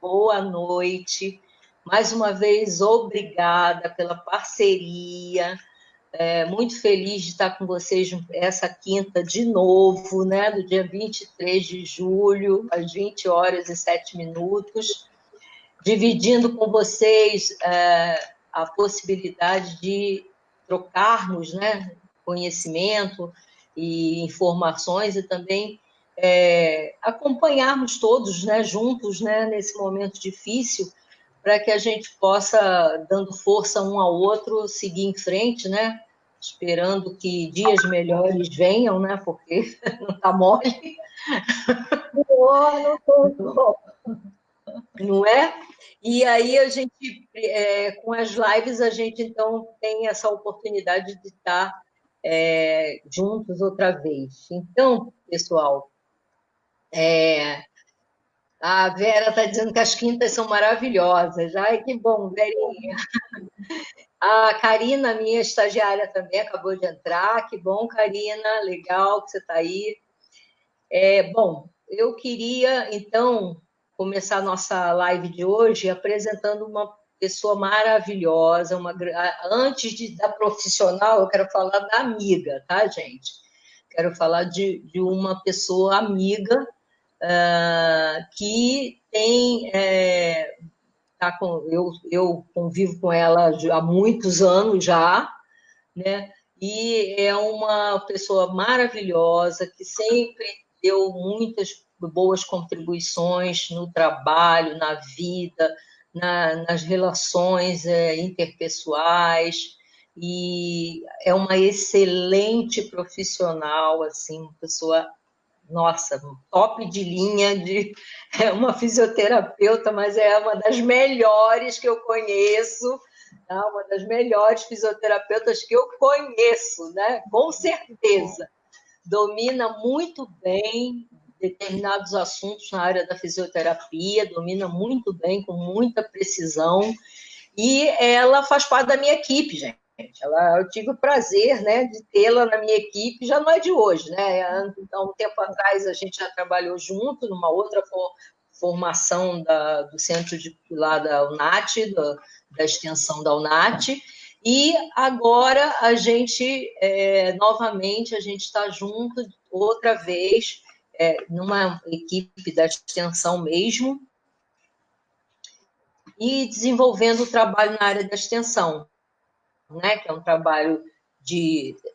boa noite. Mais uma vez, obrigada pela parceria. Muito feliz de estar com vocês essa quinta de novo, né? No dia 23 de julho, às 20 horas e 7 minutos, dividindo com vocês a possibilidade de trocarmos, né, conhecimento e informações e também acompanharmos todos, né, juntos, né, nesse momento difícil, para que a gente possa, dando força um ao outro, seguir em frente, né, esperando que dias melhores venham, né, porque não está mole. Não é? E aí a gente, com as lives, a gente então tem essa oportunidade de estar juntos outra vez. Então, pessoal, a Vera está dizendo que as quintas são maravilhosas. Ai, que bom, Verinha. A Karina, minha estagiária, também acabou de entrar. Que bom, Karina, legal que você está aí. Bom, eu queria, então, começar a nossa live de hoje apresentando uma pessoa maravilhosa. Antes da profissional, eu quero falar da amiga, tá, gente? Quero falar de uma pessoa amiga que tem... eu convivo com ela há muitos anos já, né? E é uma pessoa maravilhosa que sempre deu muitas boas contribuições no trabalho, na vida, nas relações interpessoais, e é uma excelente profissional, assim, uma pessoa, nossa, top de linha, é uma fisioterapeuta, mas é uma das melhores que eu conheço, tá? Uma das melhores fisioterapeutas que eu conheço, né? Com certeza. Domina muito bem determinados assuntos na área da fisioterapia, domina muito bem, com muita precisão, e ela faz parte da minha equipe, gente. Eu tive o prazer, né, de tê-la na minha equipe, já não é de hoje, né? Há um tempo atrás a gente já trabalhou junto numa outra formação do centro lá da UNAT, da extensão da UNAT, e agora a gente, novamente, a gente está junto outra vez, numa equipe da extensão mesmo, e desenvolvendo o trabalho na área da extensão, né, que é um trabalho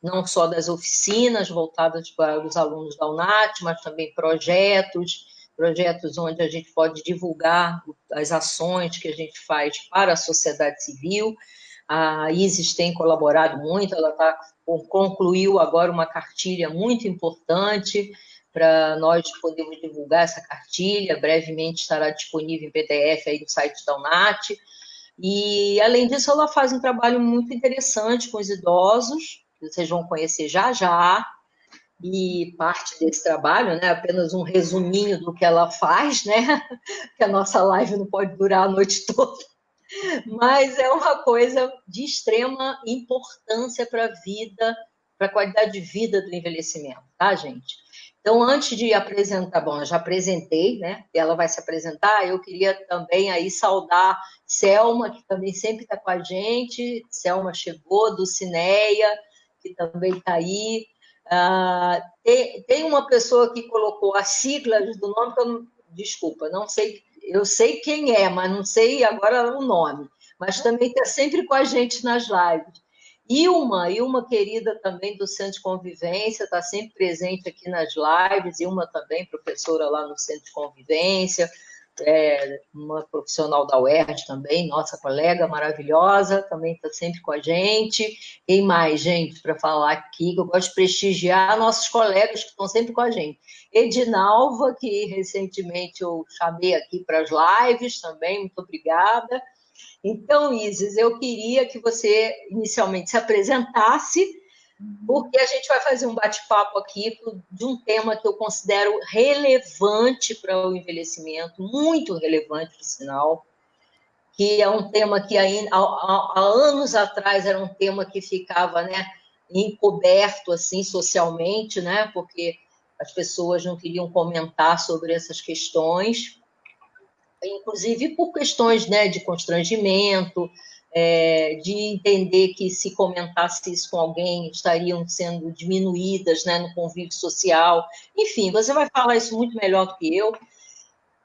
não só das oficinas voltadas para os alunos da UNAT, mas também projetos onde a gente pode divulgar as ações que a gente faz para a sociedade civil. A Isis tem colaborado muito, ela concluiu agora uma cartilha muito importante para nós podermos divulgar essa cartilha, brevemente estará disponível em PDF aí no site da UNAT. E, além disso, ela faz um trabalho muito interessante com os idosos, que vocês vão conhecer já já, e parte desse trabalho, né, apenas um resuminho do que ela faz, né, que a nossa live não pode durar a noite toda, mas é uma coisa de extrema importância para a vida, para a qualidade de vida do envelhecimento, tá, gente? Então, antes de apresentar, bom, eu já apresentei, né? Ela vai se apresentar. Eu queria também aí saudar Selma, que também sempre está com a gente. Selma chegou, do Cineia, que também está aí. Tem uma pessoa que colocou as siglas do nome, que eu não, desculpa, não sei, eu sei quem é, mas não sei agora o nome. Mas também está sempre com a gente nas lives. Ilma querida também do Centro de Convivência, está sempre presente aqui nas lives. Ilma também, professora lá no Centro de Convivência, uma profissional da UERJ também, nossa colega maravilhosa, também está sempre com a gente. Quem mais, gente, para falar aqui, que eu gosto de prestigiar nossos colegas que estão sempre com a gente. Edinalva, que recentemente eu chamei aqui para as lives também, muito obrigada. Então, Isis, eu queria que você inicialmente se apresentasse, porque a gente vai fazer um bate-papo aqui de um tema que eu considero relevante para o envelhecimento, muito relevante, por sinal, que é um tema que há anos atrás era um tema que ficava, né, encoberto assim socialmente, né, porque as pessoas não queriam comentar sobre essas questões. inclusive por questões, né, de constrangimento, de entender que se comentasse isso com alguém estariam sendo diminuídas, né, no convívio social. Enfim, você vai falar isso muito melhor do que eu.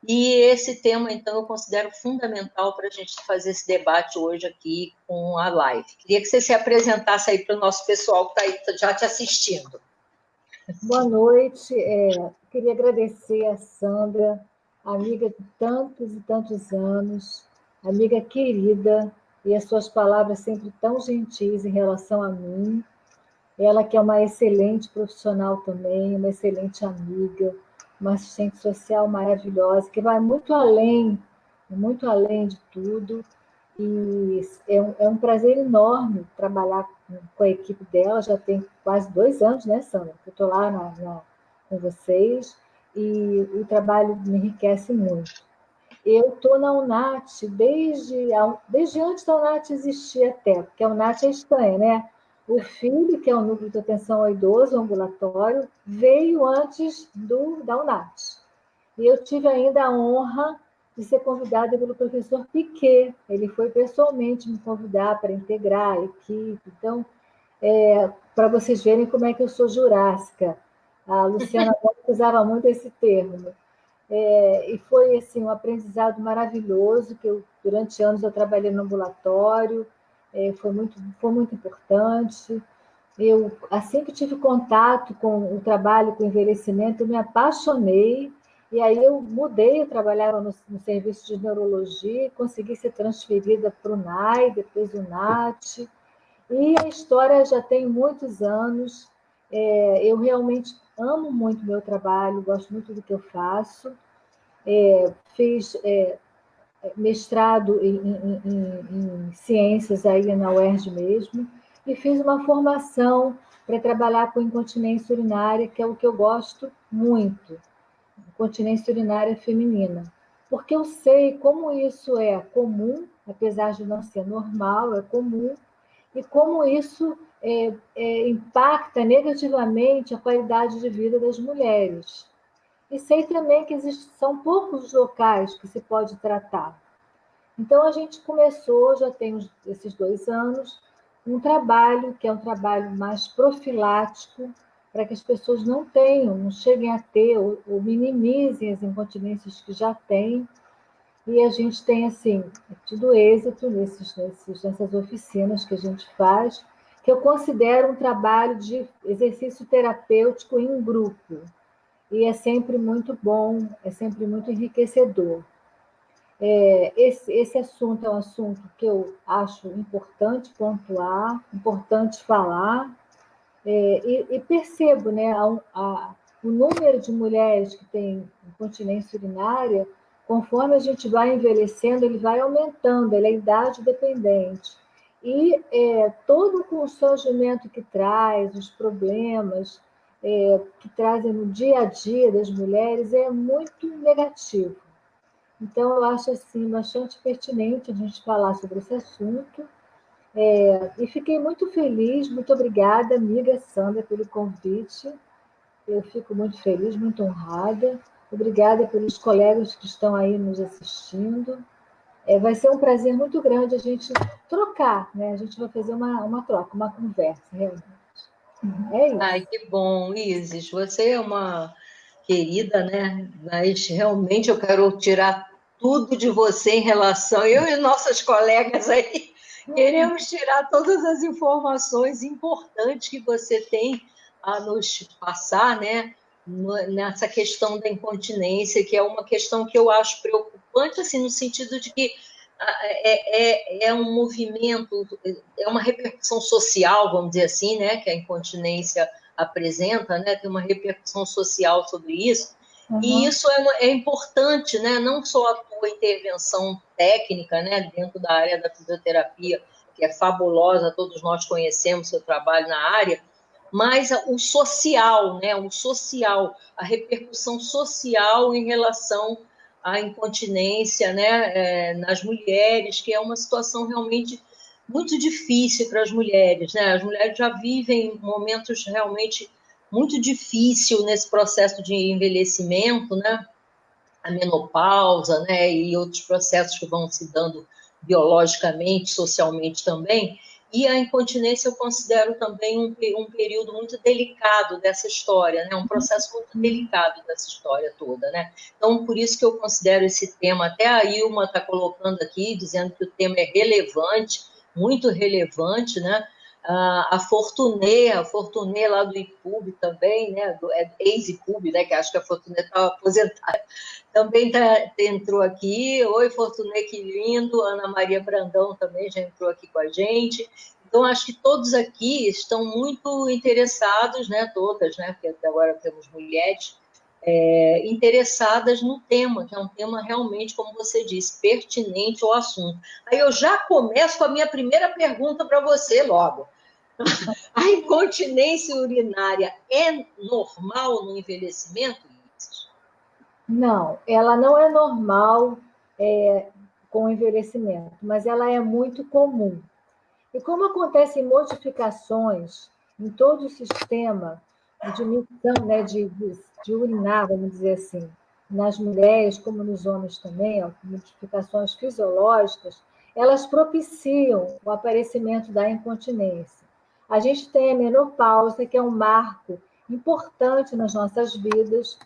E esse tema, então, eu considero fundamental para a gente fazer esse debate hoje aqui com a live. Queria que você se apresentasse aí para o nosso pessoal que está aí já te assistindo. Boa noite. Queria agradecer a Sandra, amiga de tantos e tantos anos, amiga querida, e as suas palavras sempre tão gentis em relação a mim. Ela que é uma excelente profissional também, uma excelente amiga, uma assistente social maravilhosa, que vai muito além de tudo. E é um prazer enorme trabalhar com a equipe dela, já tem quase 2 anos, né, Sandra? Eu estou lá com vocês, e o trabalho me enriquece muito. Eu estou na UNAT desde antes da UNAT existir até, porque a UNAT é estranha, né? O FIB, que é o Núcleo de Atenção ao Idoso, ambulatório, veio antes da UNAT. E eu tive ainda a honra de ser convidada pelo professor Piquet. Ele foi pessoalmente me convidar para integrar a equipe. Então, para vocês verem como é que eu sou jurássica. A Luciana usava muito esse termo. E foi assim, um aprendizado maravilhoso, que durante anos eu trabalhei no ambulatório, foi muito importante. Eu, assim que tive contato com o trabalho com envelhecimento, eu me apaixonei, e aí eu mudei, eu trabalhava no serviço de neurologia, consegui ser transferida para o NAI, depois o NAT, e a história já tem muitos anos. Eu realmente amo muito o meu trabalho, gosto muito do que eu faço. Fiz mestrado em ciências aí na UERJ mesmo, e fiz uma formação para trabalhar com incontinência urinária, que é o que eu gosto muito, incontinência urinária feminina, porque eu sei como isso é comum, apesar de não ser normal, é comum, e como isso impacta negativamente a qualidade de vida das mulheres. E sei também que são poucos os locais que se pode tratar. Então, a gente começou, já tem esses 2 anos, um trabalho que é um trabalho mais profilático, para que as pessoas não tenham, não cheguem a ter, ou minimizem as incontinências que já têm. E a gente tem, assim, tido êxito nessas oficinas que a gente faz, que eu considero um trabalho de exercício terapêutico em grupo. E é sempre muito bom, é sempre muito enriquecedor. Esse assunto é um assunto que eu acho importante pontuar, importante falar, e percebo, né, o número de mulheres que têm incontinência urinária, conforme a gente vai envelhecendo, ele vai aumentando, ele é idade dependente. E todo o constrangimento que traz, os problemas que trazem no dia a dia das mulheres é muito negativo. Então, eu acho assim, bastante pertinente a gente falar sobre esse assunto. E fiquei muito feliz, muito obrigada, amiga Sandra, pelo convite. Eu fico muito feliz, muito honrada. Obrigada pelos colegas que estão aí nos assistindo. Vai ser um prazer muito grande a gente trocar, né? A gente vai fazer uma troca, uma conversa, realmente. É isso. Ai, que bom, Isis. Você é uma querida, né? Mas realmente eu quero tirar tudo de você em relação. Eu e nossas colegas aí queremos tirar todas as informações importantes que você tem a nos passar, né? Nessa questão da incontinência, que é uma questão que eu acho preocupante, assim, no sentido de que é um movimento, é uma repercussão social, vamos dizer assim, né, que a incontinência apresenta, né, tem uma repercussão social sobre isso, e isso é importante, né, não só a tua intervenção técnica, né, dentro da área da fisioterapia, que é fabulosa, todos nós conhecemos seu trabalho na área, mas o social, né, a repercussão social em relação a incontinência, né, nas mulheres, que é uma situação realmente muito difícil para as mulheres, né? As mulheres já vivem momentos realmente muito difíceis nesse processo de envelhecimento, né? a menopausa, né, e outros processos que vão se dando biologicamente, socialmente também. E a incontinência eu considero também um período muito delicado dessa história, né? Um processo muito delicado dessa história toda, né? Então, por isso que eu considero esse tema, até a Ilma está colocando aqui, dizendo que o tema é relevante, muito relevante, né? A Fortuné lá do IPUB também, né? Do ex-IPUB, né? Que acho que a Fortuné estava aposentada, também entrou aqui. Oi, Fortuné, que lindo. Ana Maria Brandão também já entrou aqui com a gente. Então, acho que todos aqui estão muito interessados, né, todas, né, porque até agora temos mulheres, interessadas no tema, que é um tema realmente, como você disse, pertinente ao assunto. Aí eu já começo com a minha primeira pergunta para você logo. A incontinência urinária é normal no envelhecimento, Isis? Não, ela não é normal com o envelhecimento, mas ela é muito comum. E como acontecem modificações em todo o sistema de missão, né, de urinar, vamos dizer assim, nas mulheres como nos homens também, ó, modificações fisiológicas, elas propiciam o aparecimento da incontinência. A gente tem a menopausa, que é um marco importante nas nossas vidas.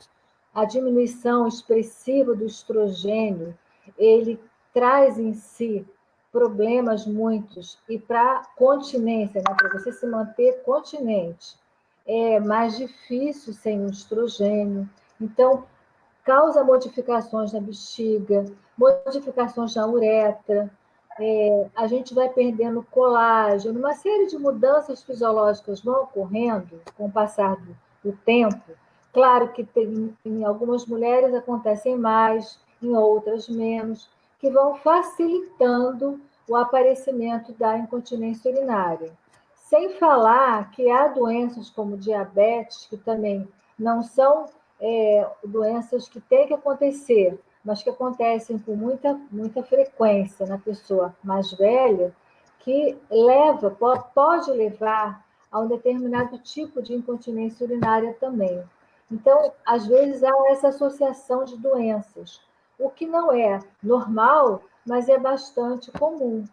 A diminuição expressiva do estrogênio, ele traz em si problemas muitos, e para continência, né, para você se manter continente, é mais difícil sem o estrogênio. Então, causa modificações na bexiga, modificações na uretra, a gente vai perdendo colágeno, uma série de mudanças fisiológicas vão ocorrendo com o passar do tempo. Claro que em algumas mulheres acontecem mais, em outras menos, que vão facilitando o aparecimento da incontinência urinária. Sem falar que há doenças como diabetes, que também não são doenças que têm que acontecer, mas que acontecem com muita frequência na pessoa mais velha, que pode levar a um determinado tipo de incontinência urinária também. Então, às vezes, há essa associação de doenças, o que não é normal, mas é bastante comum.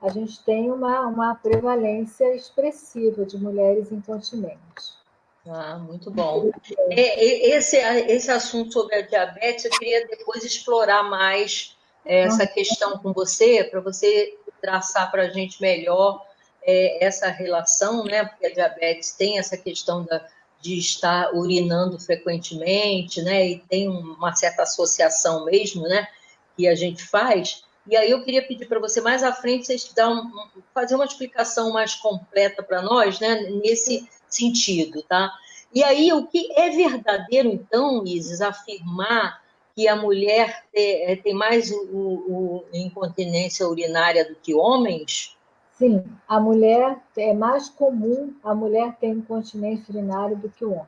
A gente tem uma prevalência expressiva de mulheres incontinentes. Muito bom. Esse assunto sobre a diabetes, eu queria depois explorar mais essa questão com você, para você traçar para a gente melhor essa relação, né? Porque a diabetes tem essa questão de estar urinando frequentemente, né? E tem uma certa associação mesmo, né? Que a gente faz. E aí eu queria pedir para você mais à frente vocês fazer uma explicação mais completa para nós, né? Nesse sentido, tá? E aí, o que é verdadeiro, então, Isis, afirmar que a mulher tem mais incontinência urinária do que homens? Sim, a mulher é mais comum a mulher ter incontinência urinária do que o homem.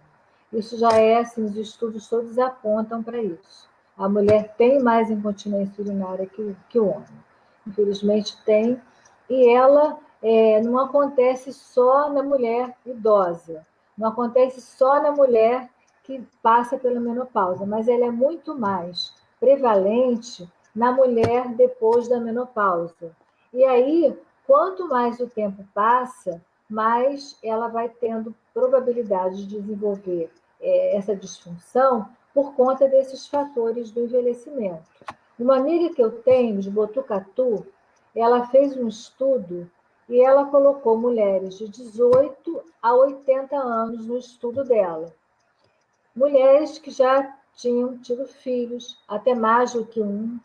Isso já é assim, os estudos todos apontam para isso. A mulher tem mais incontinência urinária que o homem. Infelizmente tem, e ela não acontece só na mulher idosa, não acontece só na mulher que passa pela menopausa, mas ela é muito mais prevalente na mulher depois da menopausa. E aí, quanto mais o tempo passa, mais ela vai tendo probabilidade de desenvolver essa disfunção por conta desses fatores do envelhecimento. Uma amiga que eu tenho, de Botucatu, ela fez um estudo e ela colocou mulheres de 18 a 80 anos no estudo dela. Mulheres que já tinham tido filhos, até mais do que um,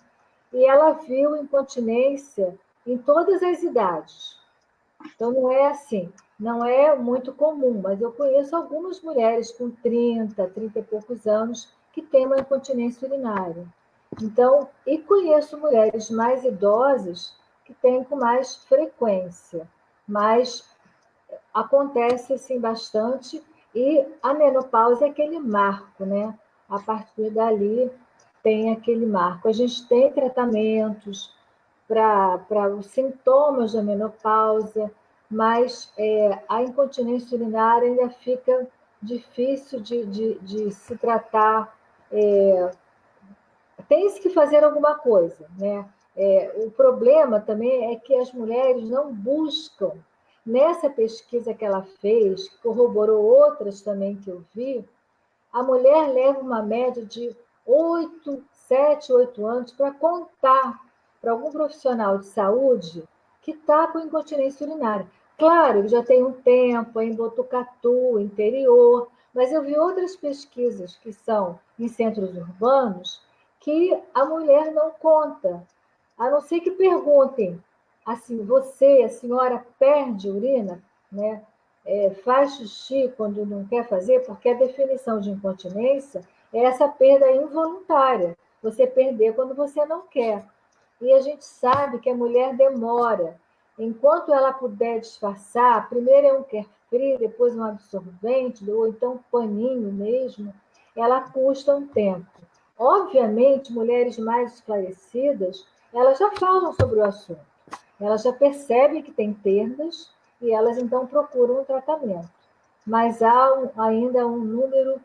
e ela viu incontinência em todas as idades. Então, não é assim, não é muito comum, mas eu conheço algumas mulheres com 30 e poucos anos que têm uma incontinência urinária. Então, e conheço mulheres mais idosas que têm com mais frequência, mas acontece assim bastante, e a menopausa é aquele marco, né? A partir dali tem aquele marco. A gente tem tratamentos para os sintomas da menopausa, mas a incontinência urinária ainda fica difícil de se tratar tem-se que fazer alguma coisa, né? O problema também é que as mulheres não buscam. Nessa pesquisa que ela fez, que corroborou outras também que eu vi, a mulher leva uma média de 7, 8 anos para contar para algum profissional de saúde que está com incontinência urinária. Claro, ele já tem um tempo, é em Botucatu, interior, mas eu vi outras pesquisas que são em centros urbanos que a mulher não conta, a não ser que perguntem assim, a senhora perde urina, né? Faz xixi quando não quer fazer, porque a definição de incontinência é essa perda involuntária, você perder quando você não quer. E a gente sabe que a mulher demora. Enquanto ela puder disfarçar, primeiro é um carefree, depois um absorvente, ou então um paninho mesmo, ela custa um tempo. Obviamente, mulheres mais esclarecidas, elas já falam sobre o assunto. Elas já percebem que tem perdas e elas então procuram um tratamento. Mas há ainda um número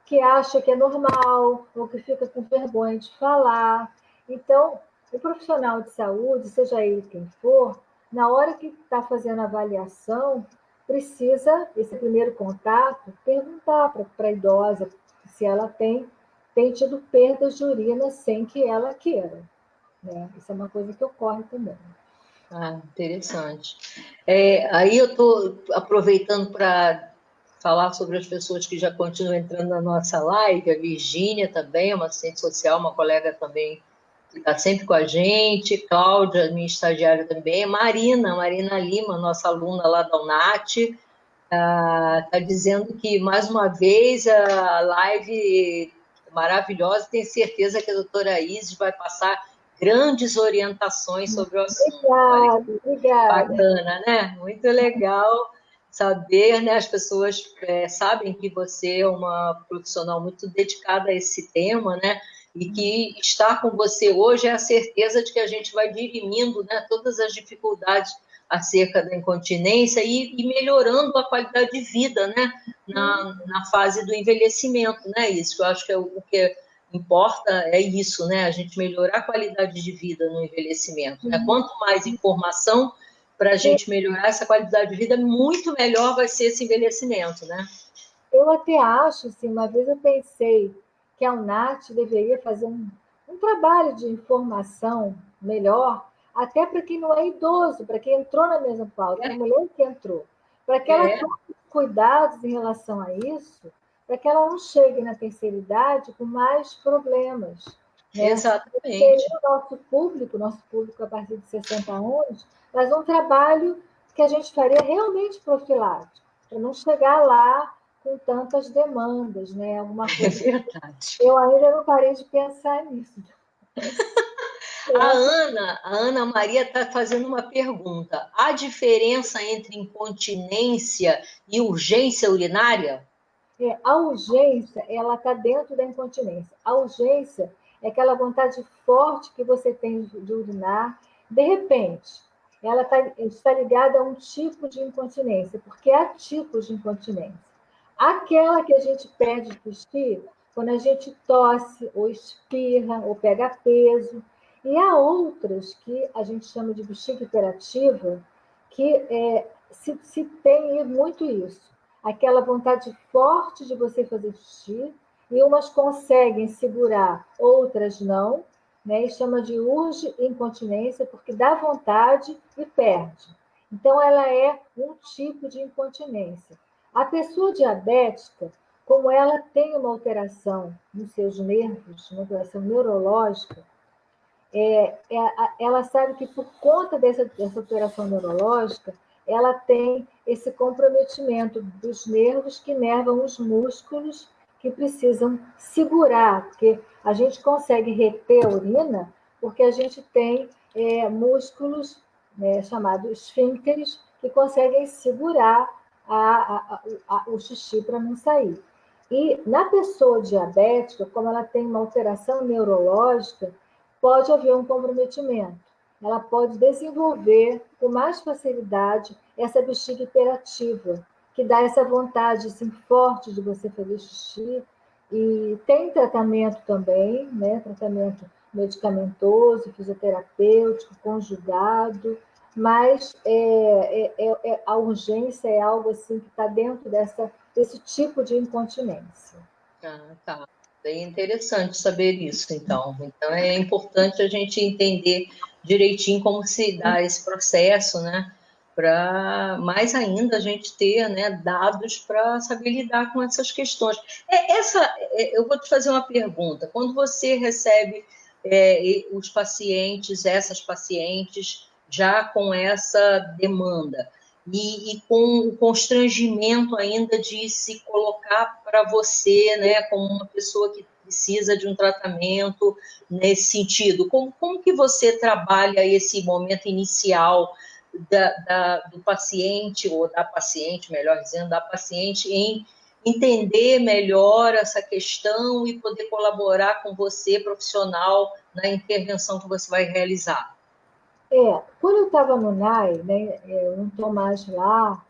que acha que é normal ou que fica com vergonha de falar. Então, o profissional de saúde, seja ele quem for, na hora que está fazendo a avaliação, precisa, esse primeiro contato, perguntar para a idosa se ela tem tido perdas de urina sem que ela queira. Né? Isso é uma coisa que ocorre também. Ah, interessante. Aí eu estou aproveitando para falar sobre as pessoas que já continuam entrando na nossa live. A Virgínia também, uma assistente social, uma colega também que está sempre com a gente. Cláudia, minha estagiária também. Marina Lima, nossa aluna lá da UNAT, está dizendo que, mais uma vez, a live maravilhosa. Tenho certeza que a doutora Isis vai passar grandes orientações sobre o assunto. Obrigada. Bacana, né? Muito legal saber, né? As pessoas sabem que você é uma profissional muito dedicada a esse tema, né? E que estar com você hoje é a certeza de que a gente vai dirimindo, né, todas as dificuldades acerca da incontinência e melhorando a qualidade de vida, né? Na fase do envelhecimento, né? Isso, eu acho que o que importa é isso, né? A gente melhorar a qualidade de vida no envelhecimento, né? Quanto mais informação para a gente melhorar essa qualidade de vida, muito melhor vai ser esse envelhecimento, né? Eu até acho, assim, uma vez eu pensei que a UNAT deveria fazer um trabalho de informação melhor, até para quem não é idoso, para quem entrou na mesma pauta, para a mulher que entrou, para que ela tome cuidados em relação a isso, para que ela não chegue na terceira idade com mais problemas. Né? Exatamente. O nosso público a partir de 60 anos, mas um trabalho que a gente faria realmente profilático, para não chegar lá com tantas demandas, né? Alguma coisa. É verdade. Eu ainda não parei de pensar nisso. A Ana Maria está fazendo uma pergunta. Há diferença entre incontinência e urgência urinária? A urgência, ela está dentro da incontinência. A urgência é aquela vontade forte que você tem de urinar. De repente, ela está ligada a um tipo de incontinência, porque há tipos de incontinência. Aquela que a gente perde xixi quando a gente tosse, ou espirra, ou pega peso. E há outras que a gente chama de bexiga hiperativa, que se tem muito isso. Aquela vontade forte de você fazer xixi, e umas conseguem segurar, outras não, né? E chama de urge incontinência, porque dá vontade e perde. Então, ela é um tipo de incontinência. A pessoa diabética, como ela tem uma alteração nos seus nervos, uma alteração neurológica, ela sabe que por conta dessa alteração neurológica, ela tem esse comprometimento dos nervos que nervam os músculos que precisam segurar, porque a gente consegue reter a urina porque a gente tem músculos chamados esfíncteres que conseguem segurar o xixi para não sair. E na pessoa diabética, como ela tem uma alteração neurológica, pode haver um comprometimento. Ela pode desenvolver com mais facilidade essa bexiga hiperativa, que dá essa vontade assim, forte de você fazer xixi, E tem tratamento também, né? Tratamento medicamentoso, fisioterapêutico, conjugado, mas a urgência é algo assim que está dentro desse tipo de incontinência. Ah, tá. Bem interessante saber isso, então. Então, é importante a gente entender direitinho como se dá esse processo, né? Para mais ainda a gente ter, né, dados para saber lidar com essas questões. Eu vou te fazer uma pergunta. Quando você recebe os pacientes, essas pacientes, já com essa demanda, e com o constrangimento ainda de se colocar para você, né, como uma pessoa que precisa de um tratamento nesse sentido. Como que você trabalha esse momento inicial do paciente, ou da paciente, melhor dizendo, da paciente, em entender melhor essa questão e poder colaborar com você, profissional, na intervenção que você vai realizar? Quando eu estava no NAI, né, eu não estou mais lá,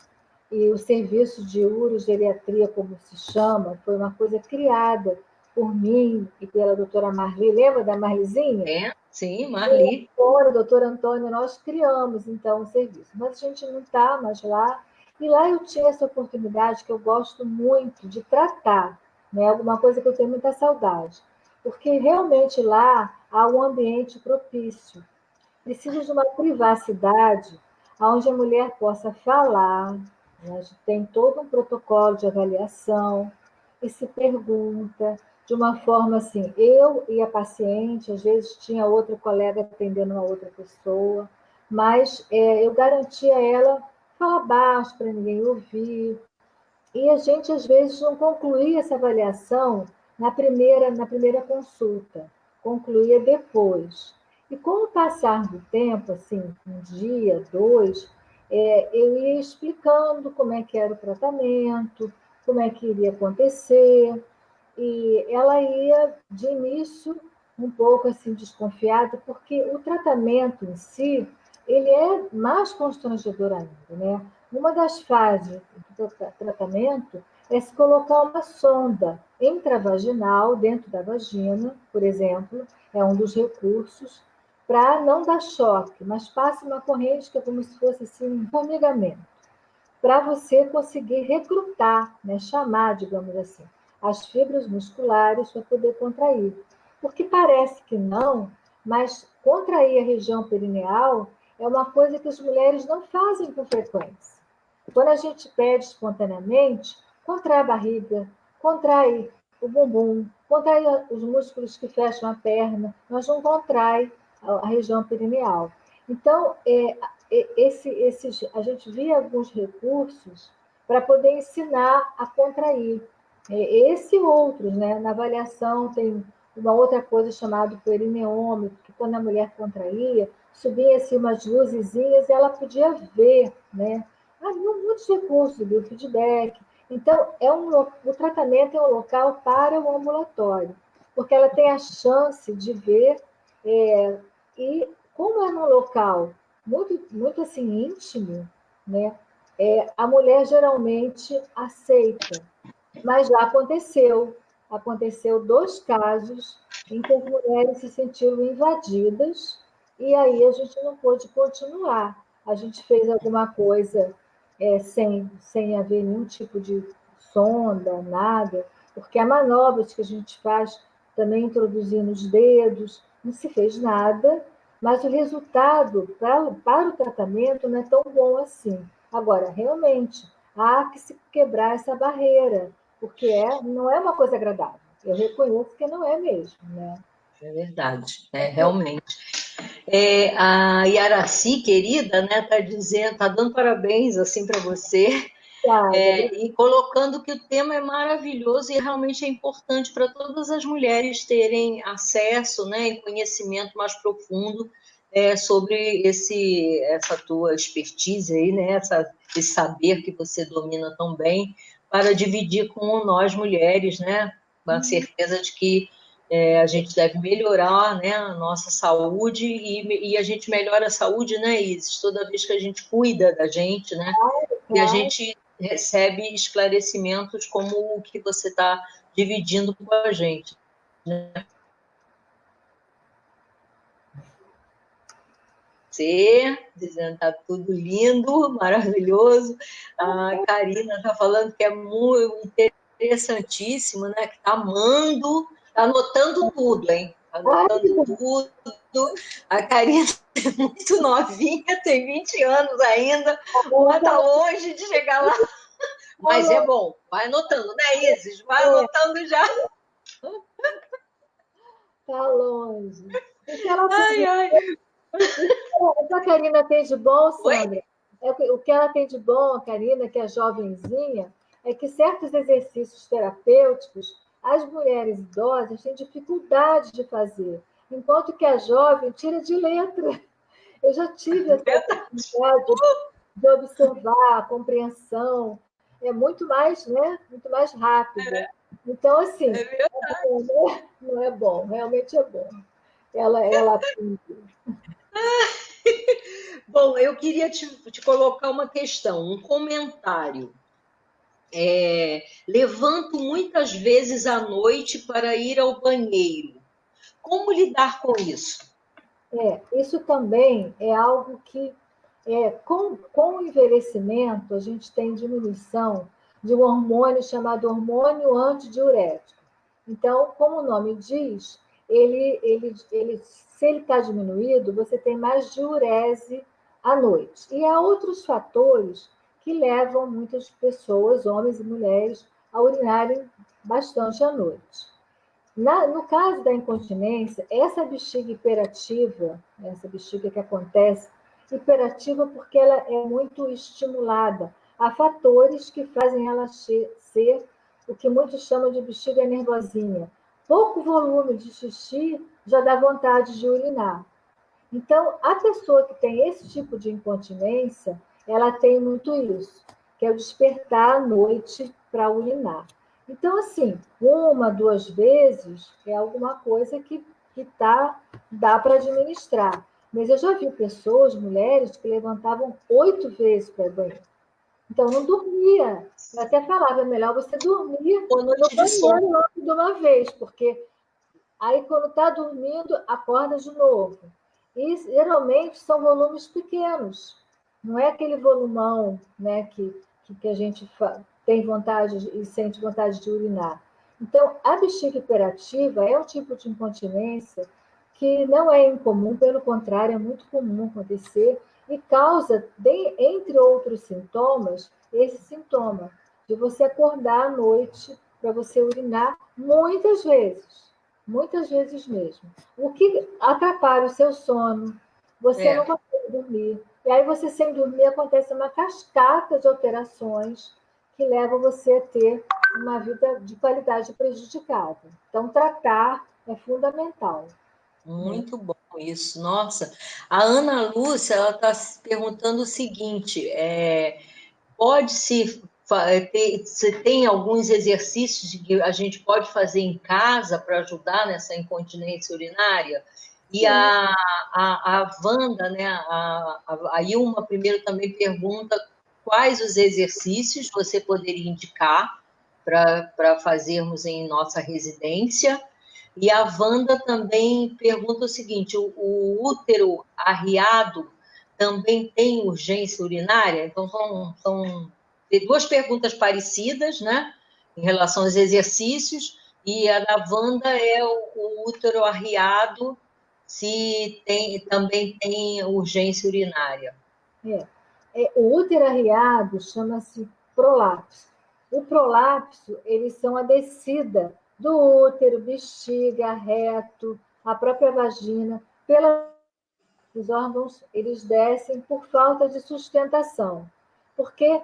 e o serviço de urogeriatria, como se chama, foi uma coisa criada por mim e pela doutora Marli. Lembra da Marlizinha? Sim, Marli. O doutor Antônio, nós criamos, então, o serviço. Mas a gente não está mais lá. E lá eu tinha essa oportunidade que eu gosto muito de tratar, né? Alguma coisa que eu tenho muita saudade. Porque realmente lá há um ambiente propício. Precisa de uma privacidade onde a mulher possa falar, né? A gente tem todo um protocolo de avaliação e se pergunta de uma forma assim, eu e a paciente, às vezes tinha outra colega atendendo uma outra pessoa, mas eu garantia a ela falar baixo para ninguém ouvir, e a gente, às vezes, não concluía essa avaliação na primeira consulta, concluía depois. E com o passar do tempo, assim, um dia, dois, eu ia explicando como é que era o tratamento, como é que iria acontecer, e ela ia, de início, um pouco assim desconfiada, porque o tratamento em si, ele é mais constrangedor ainda, né? Uma das fases do tratamento é se colocar uma sonda intravaginal dentro da vagina, por exemplo, é um dos recursos, para não dar choque, mas passa uma corrente que é como se fosse assim, um formigamento, para você conseguir recrutar, né, chamar, digamos assim, as fibras musculares para poder contrair. Porque parece que não, mas contrair a região perineal é uma coisa que as mulheres não fazem com frequência. Quando a gente pede espontaneamente, contrai a barriga, contrai o bumbum, contrai os músculos que fecham a perna, mas não contrai a região perineal. Então, a gente via alguns recursos para poder ensinar a contrair. Esse e outros, né? Na avaliação tem uma outra coisa chamada perineômetro, que quando a mulher contraía, subia assim umas luzezinhas e ela podia ver, né? Muitos recursos, biofeedback. Então, o tratamento é um local para o ambulatório, porque ela tem a chance de ver, e como é num local muito, muito assim íntimo, né? A mulher geralmente aceita, mas já aconteceu 2 casos em que as mulheres se sentiram invadidas e aí a gente não pôde continuar. A gente fez alguma coisa sem haver nenhum tipo de sonda, nada, porque há manobras que a gente faz também introduzindo os dedos, não se fez nada, mas o resultado para o tratamento não é tão bom assim. Agora, realmente, há que se quebrar essa barreira, porque não é uma coisa agradável. Eu reconheço que não é mesmo, né? É verdade, realmente. A Yaraci, querida, né, tá dizendo, tá dando parabéns assim para você, e colocando que o tema é maravilhoso e realmente é importante para todas as mulheres terem acesso, né, e conhecimento mais profundo sobre essa tua expertise aí, né, esse saber que você domina tão bem, para dividir com nós mulheres, né, com a certeza de que a gente deve melhorar, né, a nossa saúde e a gente melhora a saúde, né, Isis? Toda vez que a gente cuida da gente, né, e a gente recebe esclarecimentos como o que você está dividindo com a gente, né? Você, dizendo que está tudo lindo, maravilhoso. A Karina está falando que é muito interessantíssimo, né? Que está amando, está anotando tudo, hein? Está anotando tudo. A Karina é muito novinha, tem 20 anos ainda, mas está longe de chegar lá. Mas é bom, vai anotando, né, Isis? Vai anotando já. Está longe. O que ela Ai, ai. O que a Karina tem de bom, Sandra, Oi? o que ela tem de bom, a Karina, que é jovenzinha, é que certos exercícios terapêuticos as mulheres idosas têm dificuldade de fazer, enquanto que a jovem tira de letra. Eu já tive essa oportunidade de observar a compreensão, é muito mais, né? Muito mais rápida. Então, assim, não é bom, realmente é bom. Ela Bom, eu queria te colocar uma questão, um comentário. Levanto muitas vezes à noite para ir ao banheiro. Como lidar com isso? Isso também é algo que, com o envelhecimento, a gente tem diminuição de um hormônio chamado hormônio antidiurético. Então, como o nome diz, se ele está diminuído, você tem mais diurese à noite. E há outros fatores que levam muitas pessoas, homens e mulheres, a urinarem bastante à noite. No caso da incontinência, essa bexiga hiperativa, essa bexiga que acontece, hiperativa porque ela é muito estimulada. Há fatores que fazem ela ser o que muitos chamam de bexiga nervosinha. Pouco volume de xixi já dá vontade de urinar. Então, a pessoa que tem esse tipo de incontinência, ela tem muito isso, que é o despertar à noite para urinar. Então, assim, uma, duas vezes é alguma coisa dá para administrar. Mas eu já vi pessoas, mulheres, que levantavam 8 vezes para banho. Então, não dormia. Eu até falava, é melhor você dormir no banheiro logo de uma vez, porque aí, quando está dormindo, acorda de novo. E geralmente são volumes pequenos, não é aquele volumão, né, que a gente tem vontade e sente vontade de urinar. Então, a bexiga hiperativa é um tipo de incontinência que não é incomum, pelo contrário, é muito comum acontecer e causa, entre outros sintomas, esse sintoma de você acordar à noite para você urinar muitas vezes mesmo. O que atrapalha o seu sono, você não consegue dormir. E aí você sem dormir acontece uma cascata de alterações que levam você a ter uma vida de qualidade prejudicada. Então, tratar é fundamental. Muito bom isso, nossa. A Ana Lúcia, ela está se perguntando o seguinte, pode-se você tem alguns exercícios que a gente pode fazer em casa para ajudar nessa incontinência urinária? E a Wanda, né, a Ilma primeiro também pergunta quais os exercícios você poderia indicar para fazermos em nossa residência. E a Wanda também pergunta o seguinte: o útero arriado também tem urgência urinária? Então, são duas perguntas parecidas, né, em relação aos exercícios, e a da Wanda é o útero arriado, se também tem urgência urinária. O útero arriado chama-se prolapso. O prolapso, eles são a descida do útero, bexiga, reto, a própria vagina, os órgãos, eles descem por falta de sustentação, porque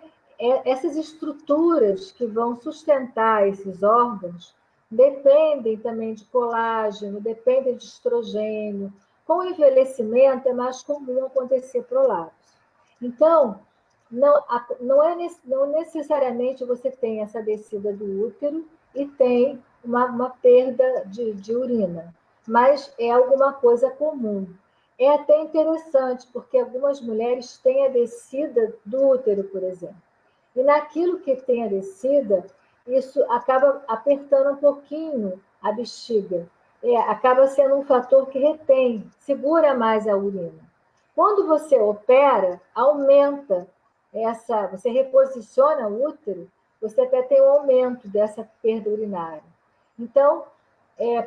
essas estruturas que vão sustentar esses órgãos dependem também de colágeno, dependem de estrogênio. Com o envelhecimento é mais comum acontecer prolapso. Então, não necessariamente você tem essa descida do útero e tem uma perda de urina, mas é alguma coisa comum. É até interessante, porque algumas mulheres têm a descida do útero, por exemplo. E naquilo que tem a descida, isso acaba apertando um pouquinho a bexiga. Acaba sendo um fator que retém, segura mais a urina. Quando você opera, aumenta você reposiciona o útero, você até tem um aumento dessa perda urinária. Então,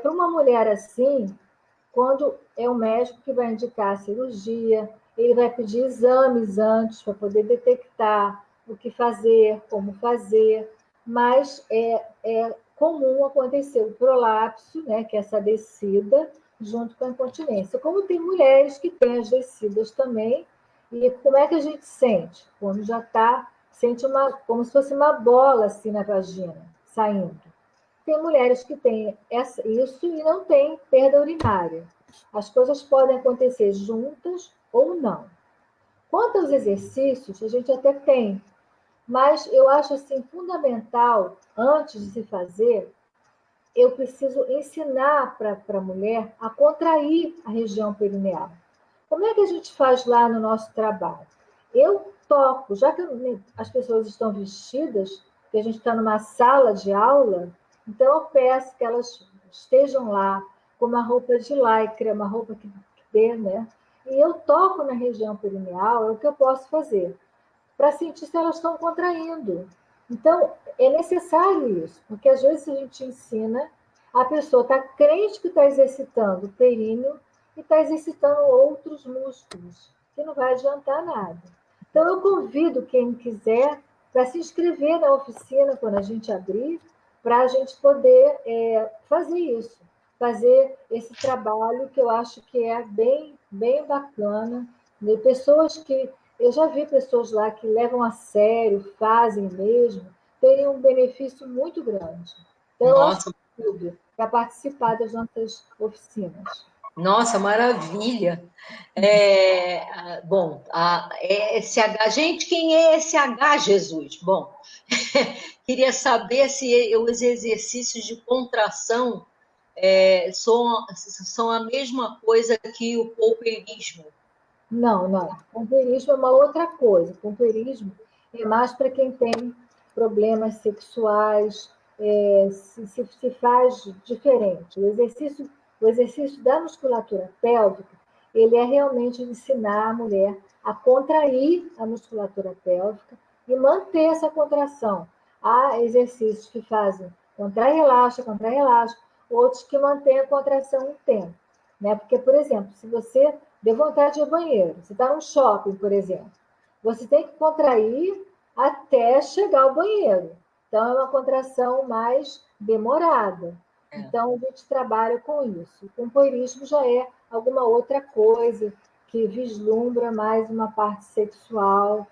para uma mulher assim, quando é o médico que vai indicar a cirurgia, ele vai pedir exames antes para poder detectar o que fazer, como fazer, mas é comum acontecer o prolapso, né, que é essa descida, junto com a incontinência. Como tem mulheres que têm as descidas também, e como é que a gente sente? Quando já está, sente como se fosse uma bola assim na vagina, saindo. Tem mulheres que têm isso e não têm perda urinária. As coisas podem acontecer juntas ou não. Quanto aos exercícios, a gente até tem, mas eu acho assim fundamental, antes de se fazer, eu preciso ensinar para a mulher a contrair a região perineal. Como é que a gente faz lá no nosso trabalho? Eu toco, já que as pessoas estão vestidas, que a gente está numa sala de aula, então eu peço que elas estejam lá com uma roupa de lycra, uma roupa que dê, né? E eu toco na região perineal, é o que eu posso fazer, para sentir se elas estão contraindo. Então, é necessário isso, porque às vezes a gente ensina, a pessoa está crente que está exercitando o períneo e está exercitando outros músculos, que não vai adiantar nada. Então, eu convido quem quiser para se inscrever na oficina quando a gente abrir, para a gente poder fazer isso, fazer esse trabalho que eu acho que é bem, bem bacana, de pessoas que eu já vi pessoas lá que levam a sério, fazem mesmo, terem um benefício muito grande. Então, eu acho Nossa, tudo para participar das nossas oficinas. nossa, maravilha. Bom, a ESH, gente, quem é ESH, Jesus? Bom, queria saber se os exercícios de contração são a mesma coisa que o poupeirismo. Não, não. Pompoirismo é uma outra coisa. Pompoirismo é mais para quem tem problemas sexuais, se faz diferente. O exercício da musculatura pélvica, ele é realmente ensinar a mulher a contrair a musculatura pélvica e manter essa contração. Há exercícios que fazem contrai, relaxa, outros que mantêm a contração um tempo. Né? Porque, por exemplo, se você deu vontade de ir ao banheiro, você está num shopping, por exemplo, você tem que contrair até chegar ao banheiro. Então, é uma contração mais demorada. Então, a gente trabalha com isso. O companheirismo já é alguma outra coisa que vislumbra mais uma parte sexual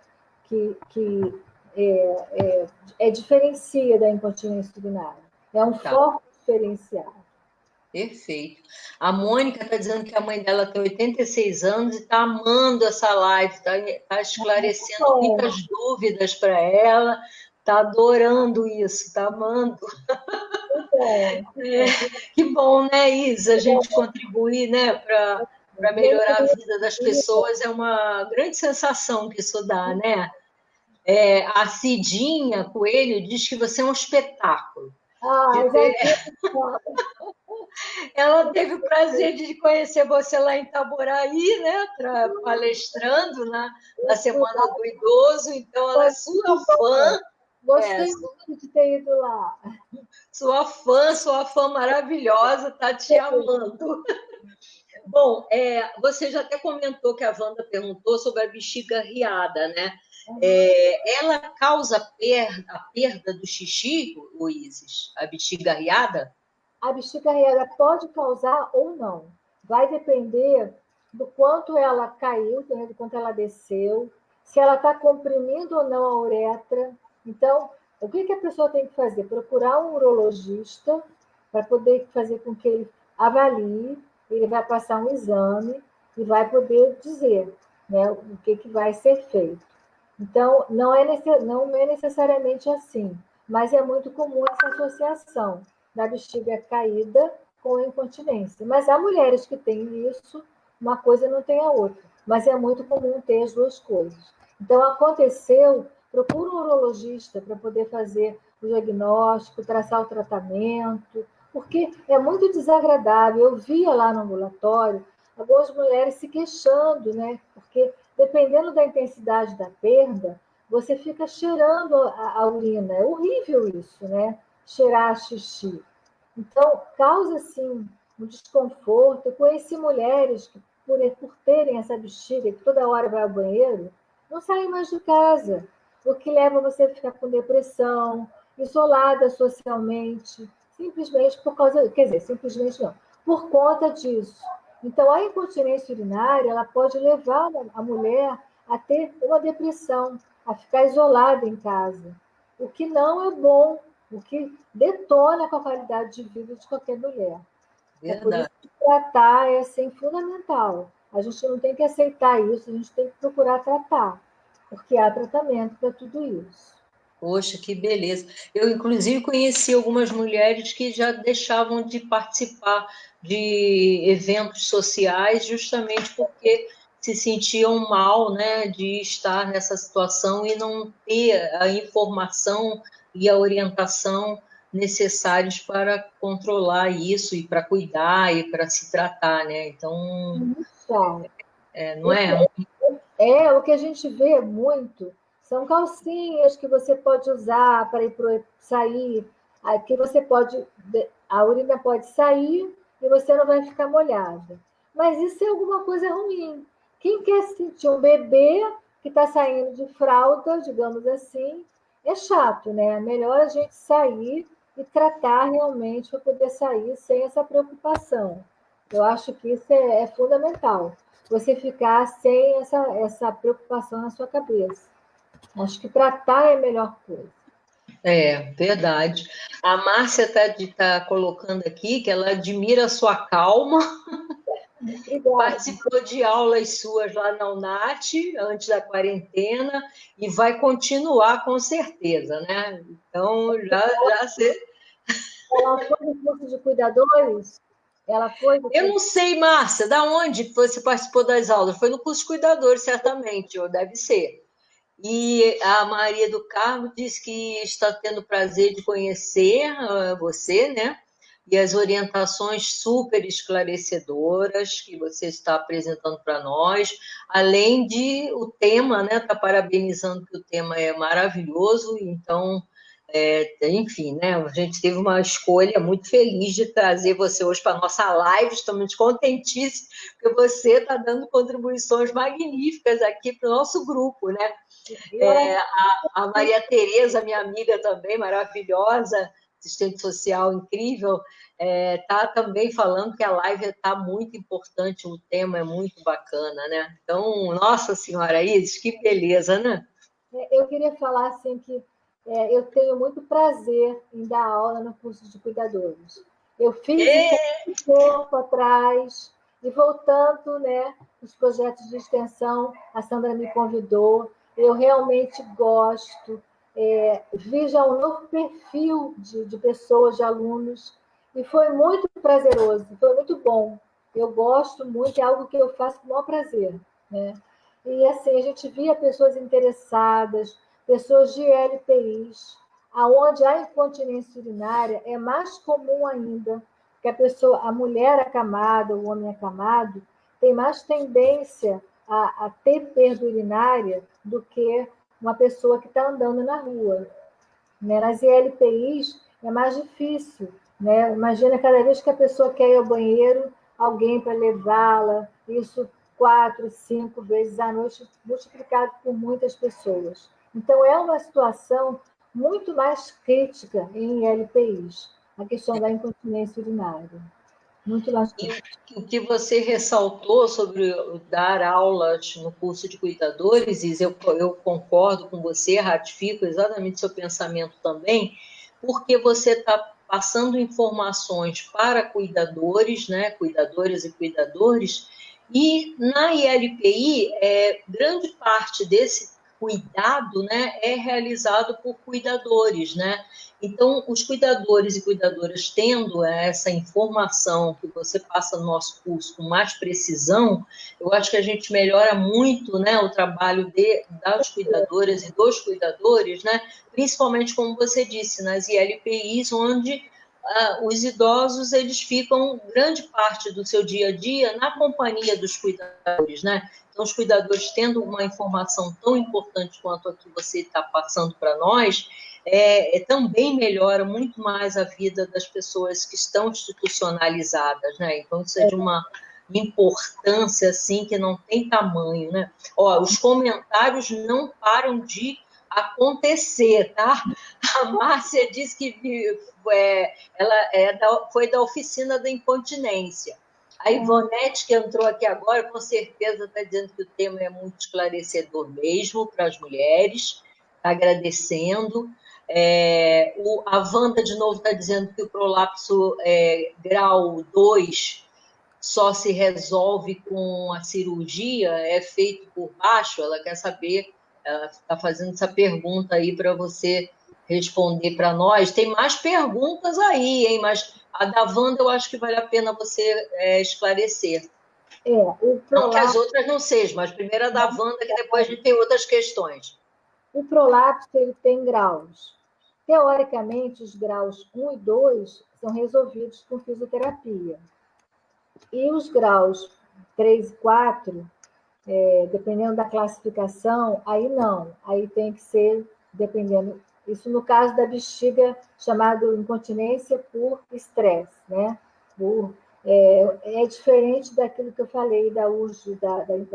que diferencia da incontinência urinária. É um forte diferencial. Perfeito. A Mônica está dizendo que a mãe dela tem 86 anos e está amando essa live, está esclarecendo muitas dúvidas para ela, está adorando isso, está amando. Que bom, né, Isa? A gente contribuir, né, para melhorar a vida das pessoas é uma grande sensação que isso dá, né? A Cidinha Coelho diz que você é um espetáculo. Ela teve o prazer de conhecer você lá em Itaboraí, né? Palestrando na Semana do Idoso, então ela é sua fã. Gostei muito de ter ido lá. Sua fã maravilhosa, está te amando. Bom, você já até comentou que a Wanda perguntou sobre a bexiga riada, né? Ela causa a perda do xixi, o Isis? A bexiga riada? A bexiga riada pode causar ou não. Vai depender do quanto ela caiu, do quanto ela desceu, se ela está comprimindo ou não a uretra. Então, o que a pessoa tem que fazer? Procurar um urologista para poder fazer com que ele avalie, ele vai passar um exame e vai poder dizer, né, o que vai ser feito. Então, não é necessariamente assim, mas é muito comum essa associação da bexiga caída com a incontinência. Mas há mulheres que têm isso, uma coisa não tem a outra, mas é muito comum ter as duas coisas. Então, aconteceu, procura um urologista para poder fazer o diagnóstico, traçar o tratamento, porque é muito desagradável. Eu via lá no ambulatório algumas mulheres se queixando, né? Porque dependendo da intensidade da perda, você fica cheirando a urina. É horrível isso, né? Cheirar xixi. Então, causa, sim, um desconforto. Eu conheci mulheres que, por terem essa bexiga, que toda hora vai ao banheiro, não saem mais de casa, o que leva você a ficar com depressão, isolada socialmente, simplesmente por causa, quer dizer, simplesmente não, por conta disso. Então, a incontinência urinária, ela pode levar a mulher a ter uma depressão, a ficar isolada em casa, o que não é bom, o que detona com a qualidade de vida de qualquer mulher. É por isso Verdade. que tratar é assim, fundamental. A gente não tem que aceitar isso, a gente tem que procurar tratar, porque há tratamento para tudo isso. Poxa, que beleza. Eu, inclusive, conheci algumas mulheres que já deixavam de participar de eventos sociais justamente porque se sentiam mal, né, de estar nessa situação e não ter a informação e a orientação necessários para controlar isso e para cuidar e para se tratar, né? Então, Então, não é? o que a gente vê muito são calcinhas que você pode usar para ir sair, que você pode, a urina pode sair e você não vai ficar molhada. Mas isso é alguma coisa ruim. Quem quer sentir um bebê que está saindo de fralda, digamos assim, é chato, né? É melhor a gente sair e tratar realmente para poder sair sem essa preocupação. Eu acho que isso é fundamental você ficar sem essa preocupação na sua cabeça. Acho que tratar é a melhor coisa. É, verdade. A Márcia está colocando aqui que ela admira a sua calma, Obrigada. participou de aulas suas lá na UNAT, antes da quarentena, e vai continuar com certeza, né? Então, já sei. Ela foi no curso de cuidadores? Ela foi no Eu curso... não sei, Márcia, da onde você participou das aulas? Foi no curso de cuidadores, certamente, ou deve ser. E a Maria do Carmo disse que está tendo o prazer de conhecer você, né? E as orientações super esclarecedoras que você está apresentando para nós, além de o tema, né? Está parabenizando que o tema é maravilhoso, então, enfim, né? A gente teve uma escolha muito feliz de trazer você hoje para a nossa live, estamos contentíssimos, porque você está dando contribuições magníficas aqui para o nosso grupo, né? A Maria Tereza, minha amiga também, maravilhosa, assistente social incrível, está também falando que a live está muito importante, o tema é muito bacana, né? Então, nossa senhora, Isis, que beleza, né? Eu queria falar assim que eu tenho muito prazer em dar aula no curso de cuidadores. Eu fiz isso há muito tempo atrás, e voltando, né, os projetos de extensão, a Sandra me convidou, eu realmente gosto, vi já um novo perfil de pessoas, de alunos, e foi muito prazeroso, foi muito bom. Eu gosto muito, é algo que eu faço com o maior prazer, né? E assim, a gente via pessoas interessadas, pessoas de LPIs, aonde a incontinência urinária é mais comum ainda, que a mulher acamada, o homem acamado, tem mais tendência a ter perda urinária do que uma pessoa que está andando na rua. Né? Nas ILPIs é mais difícil. Né? Imagina cada vez que a pessoa quer ir ao banheiro, alguém para levá-la, isso 4, 5 vezes à noite, multiplicado por muitas pessoas. Então, é uma situação muito mais crítica em ILPIs, a questão da incontinência urinária. Muito mais crítica. O que você ressaltou sobre dar aulas no curso de cuidadores, Is, eu concordo com você, ratifico exatamente seu pensamento também, porque você está passando informações para cuidadores, né, cuidadoras e cuidadores, e na ILPI, grande parte desse cuidado, né, é realizado por cuidadores, né? Então, os cuidadores e cuidadoras tendo essa informação que você passa no nosso curso com mais precisão, eu acho que a gente melhora muito, né, o trabalho das cuidadoras e dos cuidadores, né, principalmente, como você disse, nas ILPIs, onde os idosos eles ficam grande parte do seu dia a dia na companhia dos cuidadores, né? Então, os cuidadores tendo uma informação tão importante quanto a que você está passando para nós, também melhora muito mais a vida das pessoas que estão institucionalizadas, né? Então, isso é de uma importância, assim, que não tem tamanho, né? Ó, os comentários não param de acontecer, tá? A Márcia disse que ela foi da oficina da incontinência. A Ivonete, que entrou aqui agora, com certeza está dizendo que o tema é muito esclarecedor mesmo para as mulheres, está agradecendo. A Wanda, de novo, está dizendo que o prolapso grau 2 só se resolve com a cirurgia, é feito por baixo. Ela quer saber, ela está fazendo essa pergunta aí para você responder para nós. Tem mais perguntas aí, hein? Mas a da Wanda eu acho que vale a pena você esclarecer. Não que as outras não sejam, mas primeiro a da Wanda, que depois a gente tem outras questões. O prolapso ele tem graus. Teoricamente, os graus 1 e 2 são resolvidos com fisioterapia. E os graus 3 e 4, dependendo da classificação, aí não. Aí tem que ser, dependendo... Isso no caso da bexiga, chamado incontinência por estresse, né? É diferente daquilo que eu falei da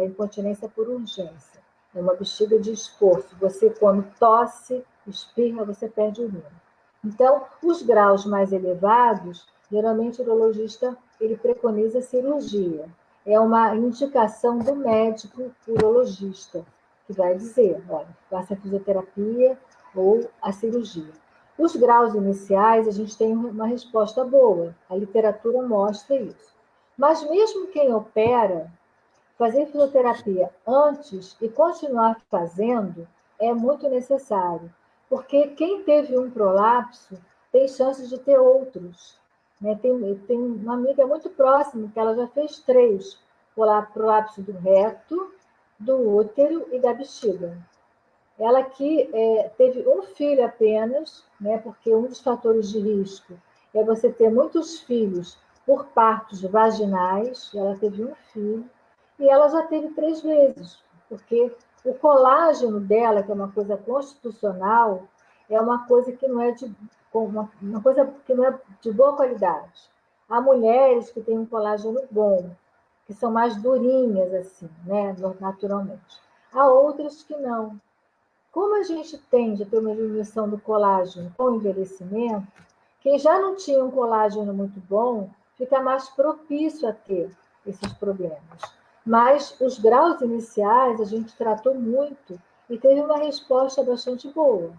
incontinência por urgência. É uma bexiga de esforço. Você, quando tosse, espirra, você perde urina. Então, os graus mais elevados, geralmente o urologista ele preconiza cirurgia. É uma indicação do médico urologista, que vai dizer, olha, faça a fisioterapia ou a cirurgia. Os graus iniciais, a gente tem uma resposta boa, a literatura mostra isso. Mas mesmo quem opera, fazer fisioterapia antes e continuar fazendo é muito necessário, porque quem teve um prolapso tem chances de ter outros. Né? Tem uma amiga muito próxima que ela já fez 3, prolapso do reto, do útero e da bexiga. Ela que teve um filho apenas, né, porque um dos fatores de risco é você ter muitos filhos por partos vaginais, ela teve um filho, e ela já teve 3 vezes, porque o colágeno dela, que é uma coisa constitucional, é uma coisa que não é uma coisa que não é de boa qualidade. Há mulheres que têm um colágeno bom, que são mais durinhas, assim, né, naturalmente. Há outras que não. Como a gente tende a ter uma diminuição do colágeno com o envelhecimento, quem já não tinha um colágeno muito bom fica mais propício a ter esses problemas. Mas os graus iniciais a gente tratou muito e teve uma resposta bastante boa.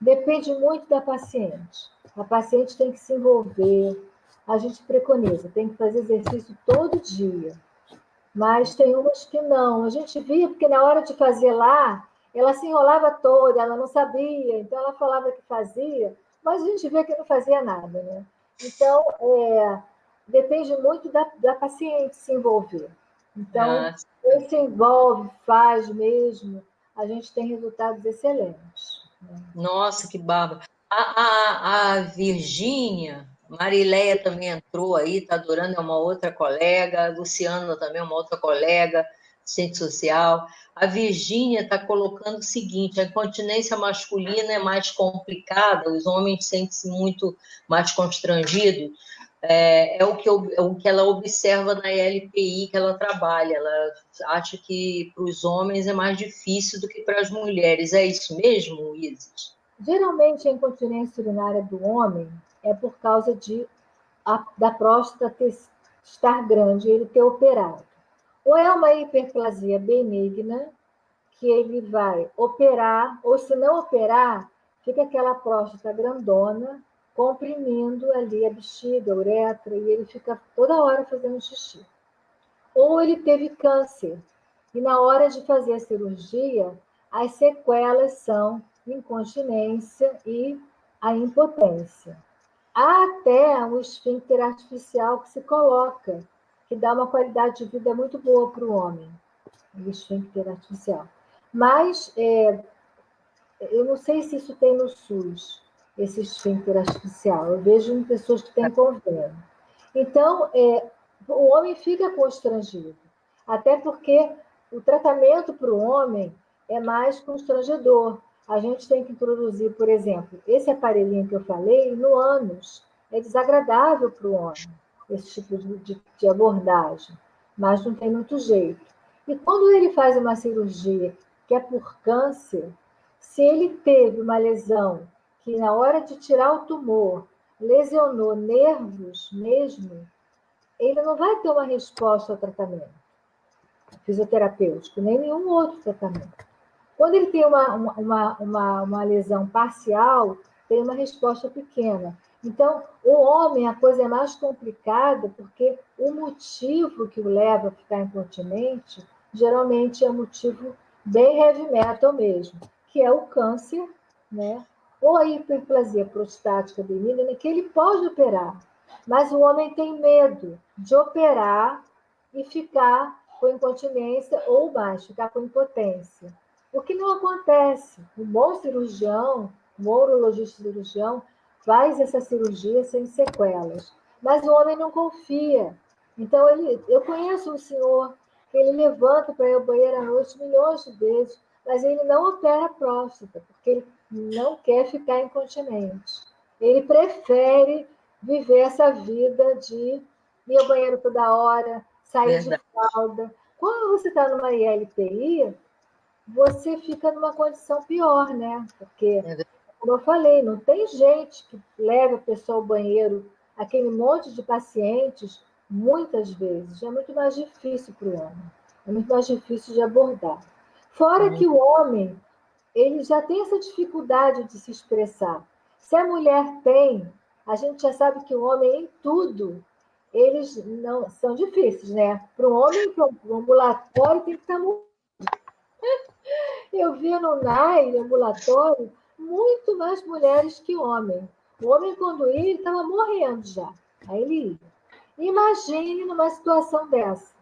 Depende muito da paciente. A paciente tem que se envolver, a gente preconiza, tem que fazer exercício todo dia. Mas tem umas que não. A gente via, porque na hora de fazer lá, ela se enrolava toda, ela não sabia, então ela falava que fazia, mas a gente vê que não fazia nada, né? Então, depende muito da paciente se envolver. Então, quem se envolve, faz mesmo, a gente tem resultados excelentes. Né? Nossa, que bárbaro. A Virgínia, Marileia também entrou aí, está adorando, é uma outra colega, a Luciana também é uma outra colega, assistente social. A Virgínia está colocando o seguinte: a incontinência masculina é mais complicada, os homens sentem-se muito mais constrangidos. O que ela observa na LPI que ela trabalha. Ela acha que para os homens é mais difícil do que para as mulheres. É isso mesmo, Isis? Geralmente, a incontinência urinária do homem é por causa da próstata estar grande e ele ter operado. Ou é uma hiperplasia benigna, que ele vai operar, ou se não operar, fica aquela próstata grandona, comprimindo ali a bexiga, a uretra, e ele fica toda hora fazendo xixi. Ou ele teve câncer, e na hora de fazer a cirurgia, as sequelas são incontinência e a impotência. Há até um esfíncter artificial que se coloca, que dá uma qualidade de vida muito boa para o homem, o esfíncter artificial. Mas eu não sei se isso tem no SUS, esse esfíncter artificial. Eu vejo em pessoas que têm convênio. Então, o homem fica constrangido, até porque o tratamento para o homem é mais constrangedor. A gente tem que introduzir, por exemplo, esse aparelhinho que eu falei, no ânus. É desagradável para o homem, esse tipo de abordagem, mas não tem muito jeito. E quando ele faz uma cirurgia que é por câncer, se ele teve uma lesão que, na hora de tirar o tumor, lesionou nervos mesmo, ele não vai ter uma resposta ao tratamento fisioterapêutico, nem nenhum outro tratamento. Quando ele tem uma lesão parcial, tem uma resposta pequena. Então, o homem, a coisa é mais complicada, porque o motivo que o leva a ficar incontinente, geralmente é um motivo bem heavy metal mesmo, que é o câncer, né? Ou a hiperplasia prostática benigna, que ele pode operar, mas o homem tem medo de operar e ficar com incontinência ou mais, ficar com impotência. O que não acontece. Um bom cirurgião, um urologista cirurgião, faz essa cirurgia sem sequelas. Mas o homem não confia. Então, eu conheço um senhor que ele levanta para ir ao banheiro à noite milhões de vezes, mas ele não opera a próstata, porque ele não quer ficar incontinente. Ele prefere viver essa vida de ir ao banheiro toda hora, sair de fralda. Quando você está numa ILPI, você fica numa condição pior, né? Porque, como eu falei, não tem gente que leva a pessoa ao banheiro, aquele monte de pacientes, muitas vezes. É muito mais difícil para o homem. É muito mais difícil de abordar. Fora que o homem, ele já tem essa dificuldade de se expressar. Se a mulher tem, a gente já sabe que o homem, em tudo, eles não são difíceis, né? Para um homem, o ambulatório tem que estar muito. Eu via no NAI, no ambulatório, muito mais mulheres que homem. O homem, quando ia, ele estava morrendo já. Aí ele ia. Imagine numa situação dessa.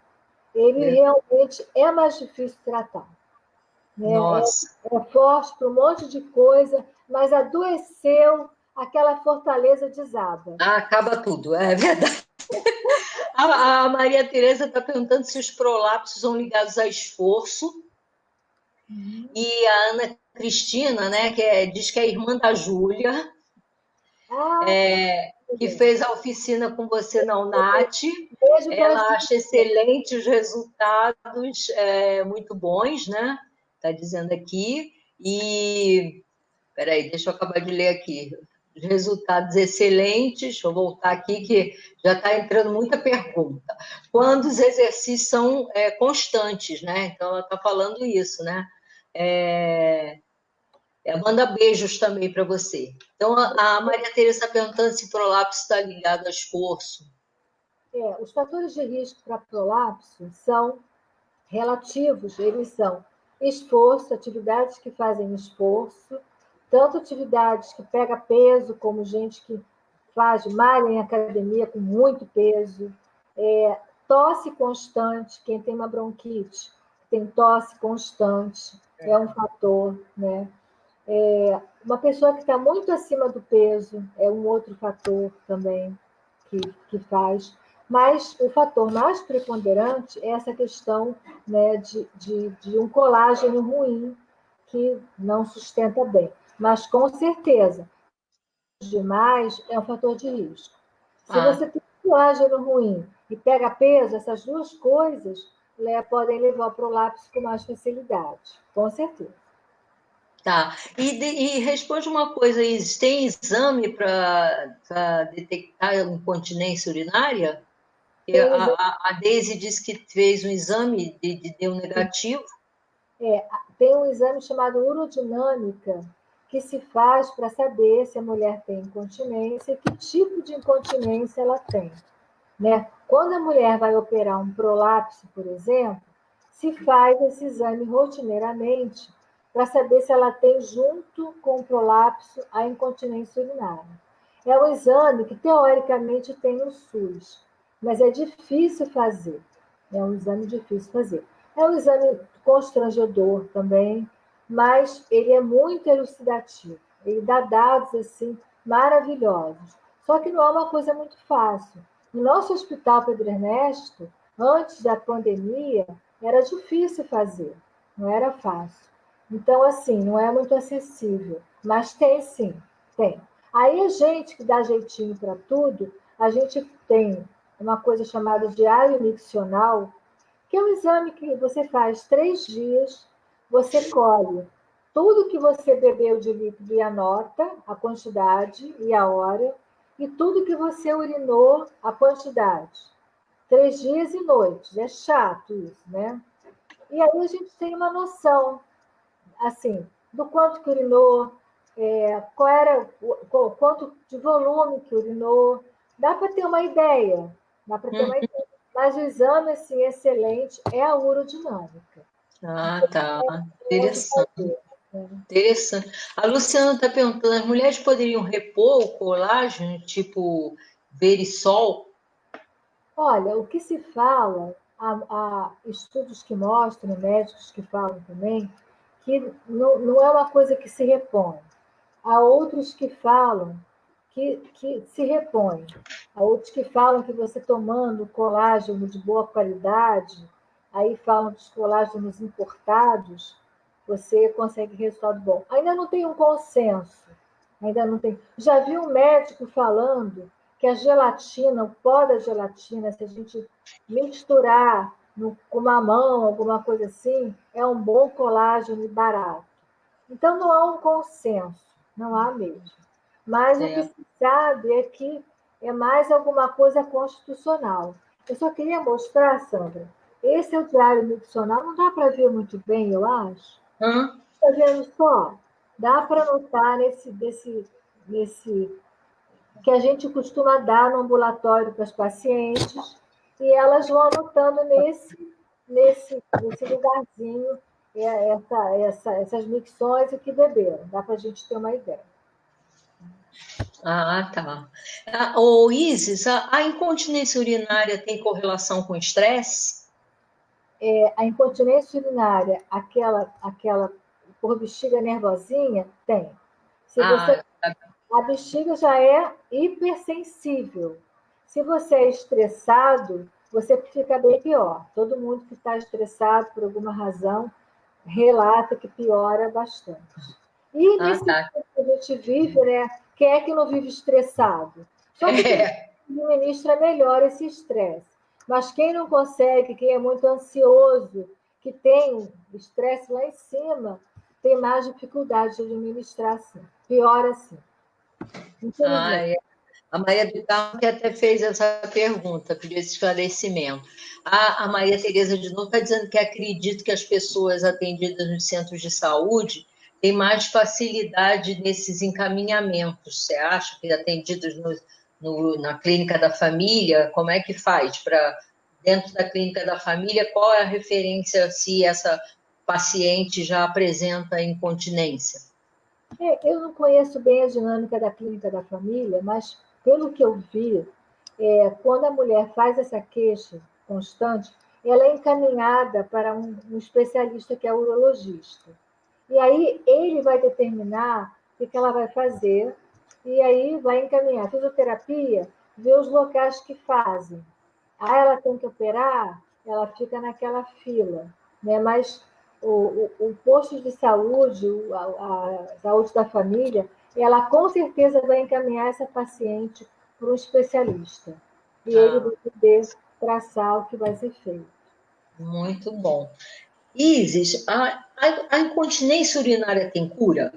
Ele realmente é mais difícil tratar. Né? Nossa. É forte para um monte de coisa, mas adoeceu, aquela fortaleza desaba. Acaba tudo, é verdade. A Maria Tereza está perguntando se os prolapsos são ligados a esforço. E a Ana Cristina, né, diz que é irmã da Júlia, que fez a oficina com você na UNAT. Ela acha excelentes os resultados, muito bons, né? Está dizendo aqui. E, peraí, deixa eu acabar de ler aqui. Os resultados excelentes, deixa eu voltar aqui, que já está entrando muita pergunta. Quando os exercícios são constantes, né? Então, ela está falando isso, né? Manda beijos também para você. Então, a Maria Tereza está perguntando se prolapso está ligado a esforço. Os fatores de risco para prolapso são relativos, eles são esforço, atividades que fazem esforço, tanto atividades que pega peso, como gente que faz malha em academia com muito peso, tosse constante, quem tem uma bronquite, tem tosse constante, é um fator, né? Uma pessoa que está muito acima do peso é um outro fator também que faz. Mas o fator mais preponderante é essa questão, né, de um colágeno ruim que não sustenta bem. Mas, com certeza, demais é um fator de risco. Se você tem um colágeno ruim e pega peso, essas duas coisas podem levar ao prolapso com mais facilidade, com certeza. Tá. E responde uma coisa, tem exame para detectar incontinência urinária? A Deise disse que fez um exame e deu negativo. Tem um exame chamado urodinâmica, que se faz para saber se a mulher tem incontinência e que tipo de incontinência ela tem. Né? Quando a mulher vai operar um prolapso, por exemplo, se faz esse exame rotineiramente para saber se ela tem, junto com o prolapso, a incontinência urinária. É um exame que, teoricamente, tem no SUS, mas é difícil fazer. É um exame difícil fazer. É um exame constrangedor também, mas ele é muito elucidativo. Ele dá dados assim maravilhosos. Só que não é uma coisa muito fácil. No nosso hospital Pedro Ernesto, antes da pandemia, era difícil fazer, não era fácil. Então, assim, não é muito acessível, mas tem sim, tem. Aí a gente que dá jeitinho para tudo, a gente tem uma coisa chamada diário miccional, que é um exame que você faz 3 dias, você colhe tudo que você bebeu de líquido e anota a quantidade e a hora, e tudo que você urinou, a quantidade. 3 dias e noites, é chato isso, né? E aí a gente tem uma noção, assim, do quanto que urinou, qual era quanto de volume que urinou, dá para ter uma ideia, dá para ter uma ideia. Mas o exame assim, excelente é a urodinâmica. Ah, tá. Onde Interessante. fazer, né? Interessante. A Luciana está perguntando, as mulheres poderiam repor o colágeno, tipo Verisol? Olha, o que se fala, há estudos que mostram, médicos que falam também, que não é uma coisa que se repõe. Há outros que falam que se repõe. Há outros que falam que você tomando colágeno de boa qualidade, aí falam dos colágenos importados, você consegue resultado bom. Ainda não tem um consenso, ainda não tem. Já vi um médico falando que a gelatina, o pó da gelatina, se a gente misturar com uma mão, alguma coisa assim, é um bom colágeno e barato. Então, não há um consenso, não há mesmo. Mas o que Certo. se sabe é que é mais alguma coisa constitucional. Eu só queria mostrar, Sandra, esse é o diário miccional, não dá para ver muito bem, eu acho. Hã? Está vendo só? Dá para notar nesse que a gente costuma dar no ambulatório para as pacientes, e elas vão anotando nesse lugarzinho essas micções e o que beberam. Dá para a gente ter uma ideia. Ah, tá. Ô, Isis, a incontinência urinária tem correlação com estresse? A incontinência urinária, aquela por bexiga nervosinha, tem. Se você, Ah, a bexiga já é hipersensível. Se você é estressado, você fica bem pior. Todo mundo que está estressado por alguma razão relata que piora bastante. E nesse tá. tempo que a gente vive, né? Quem é que não vive estressado? Só que tem É, que administra melhor esse estresse. Mas quem não consegue, quem é muito ansioso, que tem estresse lá em cima, tem mais dificuldade de administrar assim. Pior assim, infelizmente. é. A Maria do Carmo que até fez essa pergunta, pediu esse esclarecimento. A Maria Tereza de novo está dizendo que acredita que as pessoas atendidas nos centros de saúde têm mais facilidade nesses encaminhamentos. Você acha que atendidos na clínica da família, como é que faz para dentro da clínica da família, qual é a referência se essa paciente já apresenta incontinência? Eu não conheço bem a dinâmica da clínica da família, mas pelo que eu vi, quando a mulher faz essa queixa constante, ela é encaminhada para um especialista que é urologista. E aí ele vai determinar o que ela vai fazer, e aí vai encaminhar a fisioterapia, ver os locais que fazem. Ah, ela tem que operar, ela fica naquela fila, né? Mas o posto de saúde, a saúde da família, ela com certeza vai encaminhar essa paciente para um especialista. E ele Ah, vai poder traçar o que vai ser feito. muito bom. Isis, a incontinência urinária tem cura?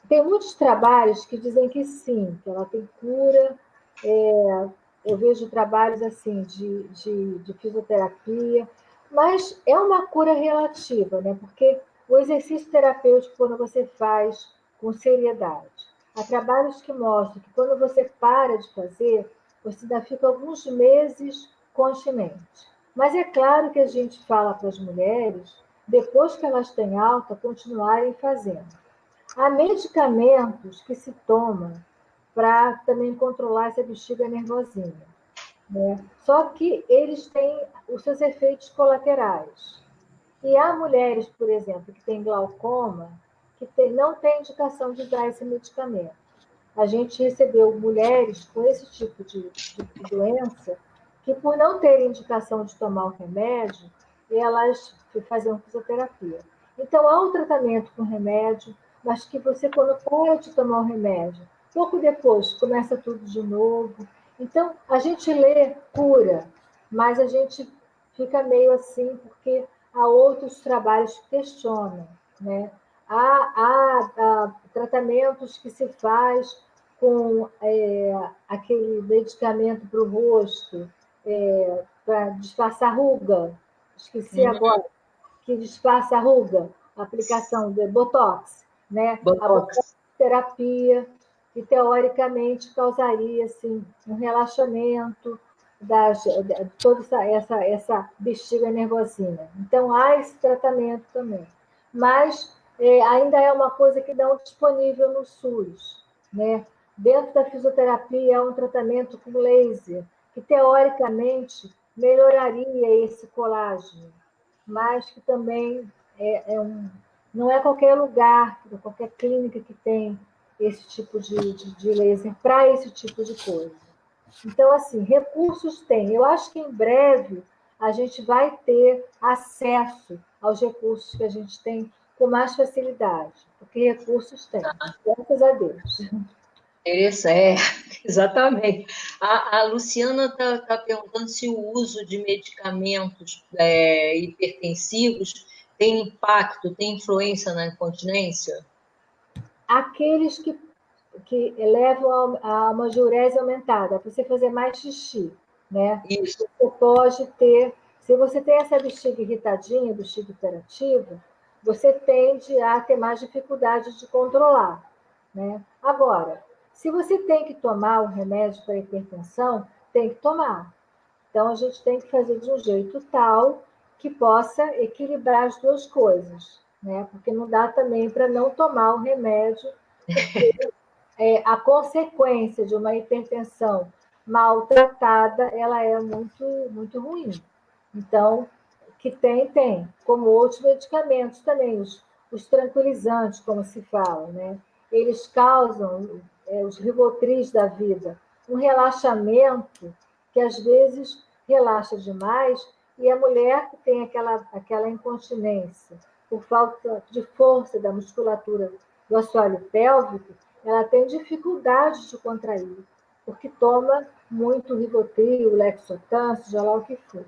Tem muitos trabalhos que dizem que sim, que ela tem cura. Eu vejo trabalhos assim de fisioterapia, mas é uma cura relativa, né? Porque o exercício terapêutico, quando você faz com seriedade, há trabalhos que mostram que quando você para de fazer, você ainda fica alguns meses continente. Mas é claro que a gente fala para as mulheres depois que elas têm alta, continuarem fazendo. Há medicamentos que se tomam para também controlar essa bexiga nervosinha, né? Só que eles têm os seus efeitos colaterais. E há mulheres, por exemplo, que têm glaucoma, que não têm indicação de usar esse medicamento. A gente recebeu mulheres com esse tipo de doença que, por não terem indicação de tomar o remédio, elas faziam fisioterapia. Então, há um tratamento com remédio, mas que você, quando para de tomar o remédio, pouco depois começa tudo de novo. Então, a gente lê cura, mas a gente fica meio assim, porque há outros trabalhos que questionam, né? Há tratamentos que se faz com aquele medicamento para o rosto, para disfarçar ruga, esqueci agora, que disfarça a ruga, a aplicação de Botox, né? A Botox. terapia, que teoricamente causaria assim, um relaxamento de toda essa bexiga nervosinha. Então, há esse tratamento também. Mas ainda é uma coisa que não é disponível no SUS, né? Dentro da fisioterapia, há um tratamento com laser, que teoricamente melhoraria esse colágeno, mas que também não é qualquer lugar, qualquer clínica que tem esse tipo de laser para esse tipo de coisa. Então, assim, recursos tem. Eu acho que em breve a gente vai ter acesso aos recursos que a gente tem com mais facilidade, porque recursos tem, graças a Deus. Exatamente. A Luciana está perguntando se o uso de medicamentos hipertensivos tem impacto, tem influência na incontinência? Aqueles que levam a uma diurese aumentada, para você fazer mais xixi, né? Isso. Você pode ter, se você tem essa bexiga irritadinha, bexiga hiperativa, você tende a ter mais dificuldade de controlar, né? Agora, se você tem que tomar o remédio para hipertensão, tem que tomar. Então, a gente tem que fazer de um jeito tal que possa equilibrar as duas coisas, né? Porque não dá também para não tomar o remédio, porque a consequência de uma hipertensão maltratada, ela é muito, muito ruim. Então, que tem, como outros medicamentos também, os tranquilizantes, como se fala, né? Eles causam, os Rivotris da vida, um relaxamento que às vezes relaxa demais, e a mulher que tem aquela incontinência por falta de força da musculatura do assoalho pélvico, ela tem dificuldade de contrair, porque toma muito Rivotril, Lexotan, seja lá o que for.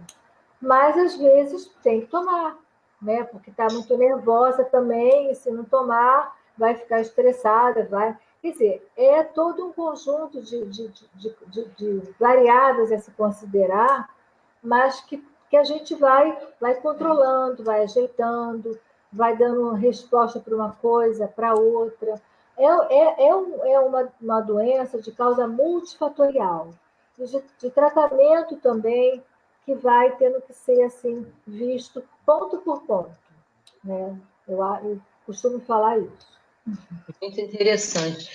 Mas, às vezes, tem que tomar, né? Porque está muito nervosa também, e se não tomar, vai ficar estressada, vai... Quer dizer, é todo um conjunto de variáveis a se considerar, mas que a gente vai controlando, vai ajeitando, vai dando resposta para uma coisa, para outra. É uma doença de causa multifatorial, de tratamento também, que vai tendo que ser assim, visto ponto por ponto. Né? Eu costumo falar isso. Muito interessante.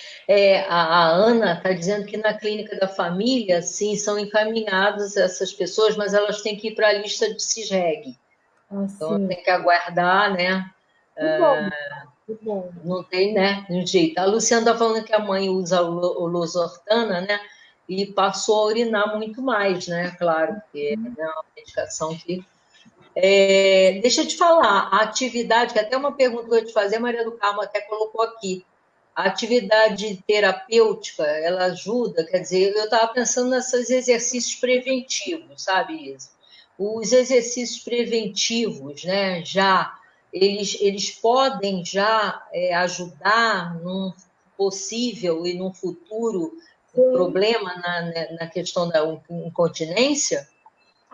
A Ana está dizendo que na clínica da família, sim, são encaminhadas essas pessoas, mas elas têm que ir para a lista de CISREG. Então, Assim, tem que aguardar, né? que bom, que bom. Não tem, né? De um jeito. A Luciana está falando que a mãe usa o losartana, né? E passou a urinar muito mais, né? Claro, porque é uma medicação que. Deixa eu te falar, a atividade, que até uma pergunta que eu ia te fazer, a Maria do Carmo até colocou aqui. A atividade terapêutica, ela ajuda, quer dizer, eu estava pensando nesses exercícios preventivos, sabe, Isa? Os exercícios preventivos, né, eles podem já ajudar num possível e num futuro Sim, problema na questão da incontinência?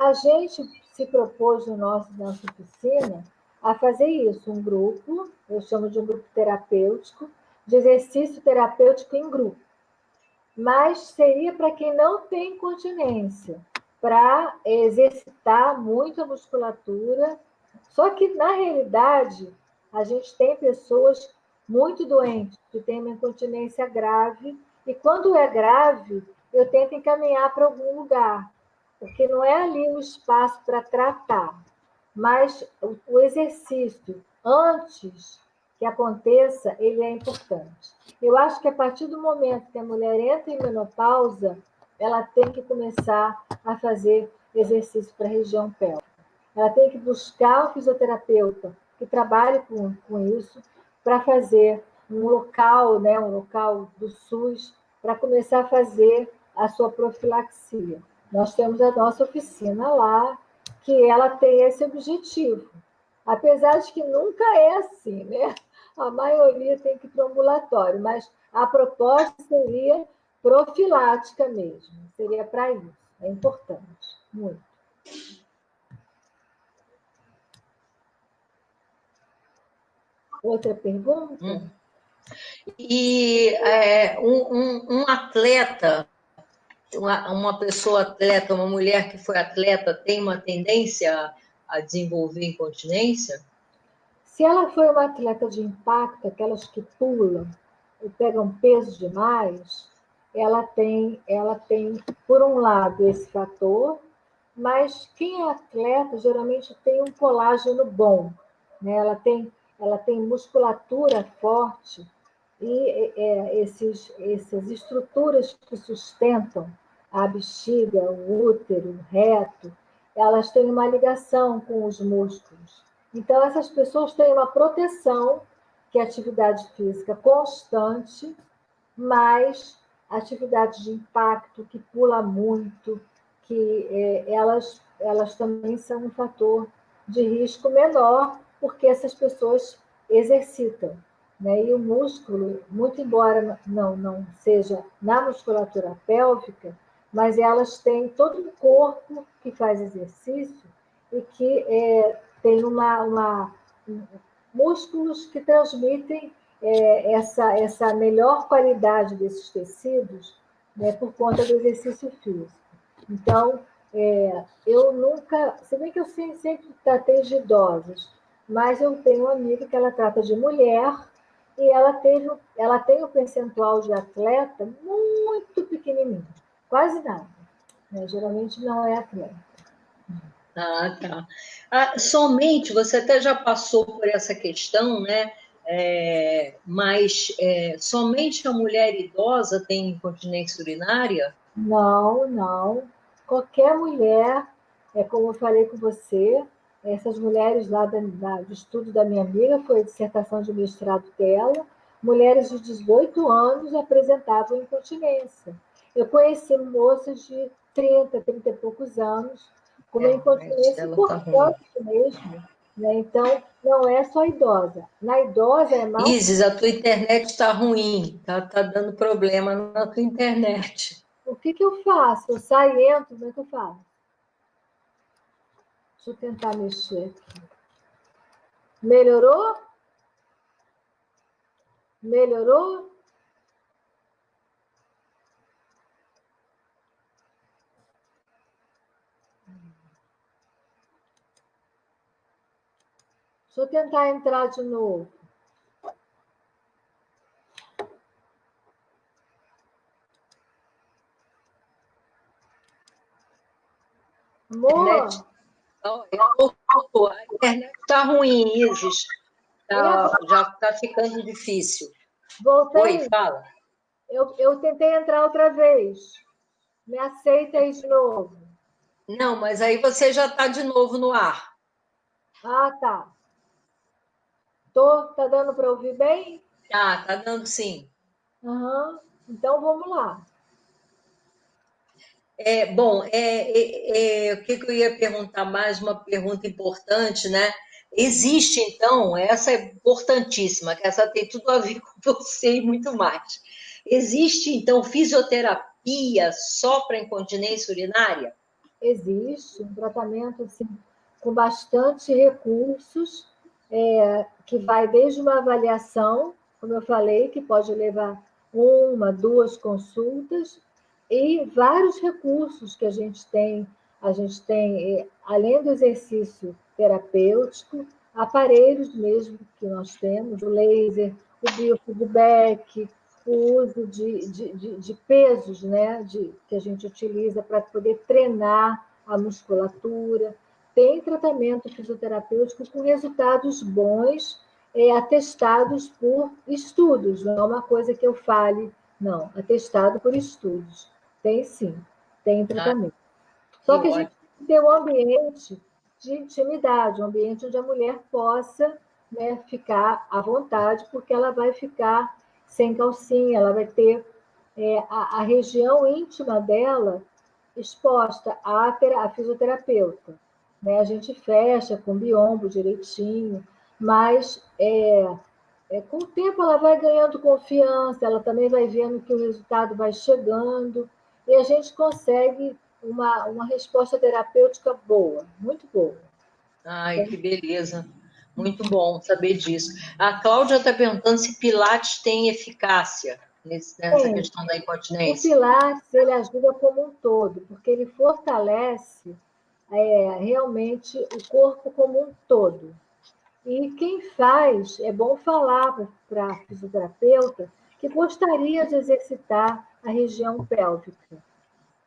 a gente se propôs no nossa oficina a fazer isso, um grupo, eu chamo de um grupo terapêutico, de exercício terapêutico em grupo. Mas seria para quem não tem incontinência, para exercitar muito a musculatura, Só que, na realidade, a gente tem pessoas muito doentes, que têm uma incontinência grave, e quando é grave, eu tento encaminhar para algum lugar, porque não é ali o espaço para tratar, mas o exercício, antes que aconteça, ele é importante. Eu acho que a partir do momento que a mulher entra em menopausa, ela tem que começar a fazer exercício para a região pélvica. Ela tem que buscar um fisioterapeuta que trabalhe com isso para fazer um local, né, um local do SUS, para começar a fazer a sua profilaxia. Nós temos a nossa oficina lá, que ela tem esse objetivo. Apesar de que nunca é assim, né? A maioria tem que ir para o ambulatório, mas a proposta seria profilática mesmo, seria para isso. É importante, muito. Outra pergunta? E um atleta, uma pessoa atleta, uma mulher que foi atleta, tem uma tendência a desenvolver incontinência? Se ela foi uma atleta de impacto, aquelas que pulam e pegam peso demais, ela tem, por um lado, esse fator, mas quem é atleta geralmente tem um colágeno bom, né? Ela tem musculatura forte e essas estruturas que sustentam a bexiga, o útero, o reto, elas têm uma ligação com os músculos. Então, essas pessoas têm uma proteção, que é atividade física constante, mas atividade de impacto, que pula muito, que elas também são um fator de risco menor, porque essas pessoas exercitam. Né? E o músculo, muito embora não seja na musculatura pélvica, mas elas têm todo o corpo que faz exercício e que tem músculos que transmitem essa melhor qualidade desses tecidos, né, por conta do exercício físico. Então, eu nunca, se bem que eu sempre tratei de idosos, mas eu tenho uma amiga que ela trata de mulher e ela tem um percentual de atleta muito pequenininho, quase nada. Né? Geralmente não é atleta. Ah, tá. Somente, você até já passou por essa questão, né? Mas somente a mulher idosa tem incontinência urinária? Não, não. Qualquer mulher, como eu falei com você, essas mulheres lá do estudo da minha amiga, foi a dissertação de mestrado dela, mulheres de 18 anos apresentavam incontinência. Eu conheci moças de 30 e poucos anos, com uma incontinência importante mesmo. Né? Então, não é só idosa. Na idosa é mais... Isis, a tua internet está ruim, tá dando problema na tua internet. O que eu faço? Eu saio e entro, como é que eu faço? Deixa eu tentar mexer aqui. Melhorou? Melhorou? Deixa eu tentar entrar de novo. Amor? A internet está ruim, Isis. Já está ficando difícil. Voltei. Oi, fala. Eu tentei entrar outra vez. Me aceita aí de novo. Não, mas aí você já está de novo no ar. Ah, tá. Tá dando para ouvir bem? Tá dando sim. Uhum. Então, vamos lá. Bom, o que eu ia perguntar mais, uma pergunta importante, né? Existe, então, essa é importantíssima, que essa tem tudo a ver com você e muito mais. Existe, então, fisioterapia só para incontinência urinária? Existe um tratamento assim, com bastante recursos, que vai desde uma avaliação, como eu falei, que pode levar 1, 2 consultas, e vários recursos que a gente tem, além do exercício terapêutico, aparelhos mesmo que nós temos, o laser, o biofeedback, o uso de pesos, né, que a gente utiliza para poder treinar a musculatura. Tem tratamento fisioterapêutico com resultados bons, atestados por estudos, não é uma coisa que eu fale, não, atestado por estudos. Tem sim, tem tratamento. Só que a gente tem que ter um ambiente de intimidade, um ambiente onde a mulher possa, né, ficar à vontade, porque ela vai ficar sem calcinha, ela vai ter a região íntima dela exposta à fisioterapeuta. Né? A gente fecha com biombo direitinho, mas com o tempo ela vai ganhando confiança, ela também vai vendo que o resultado vai chegando, e a gente consegue uma resposta terapêutica boa, muito boa. Ai, que beleza. Muito bom saber disso. A Cláudia está perguntando se Pilates tem eficácia nessa questão da incontinência. O Pilates, ele ajuda como um todo, porque ele fortalece realmente o corpo como um todo. E quem faz, é bom falar para a fisioterapeuta que gostaria de exercitar a região pélvica,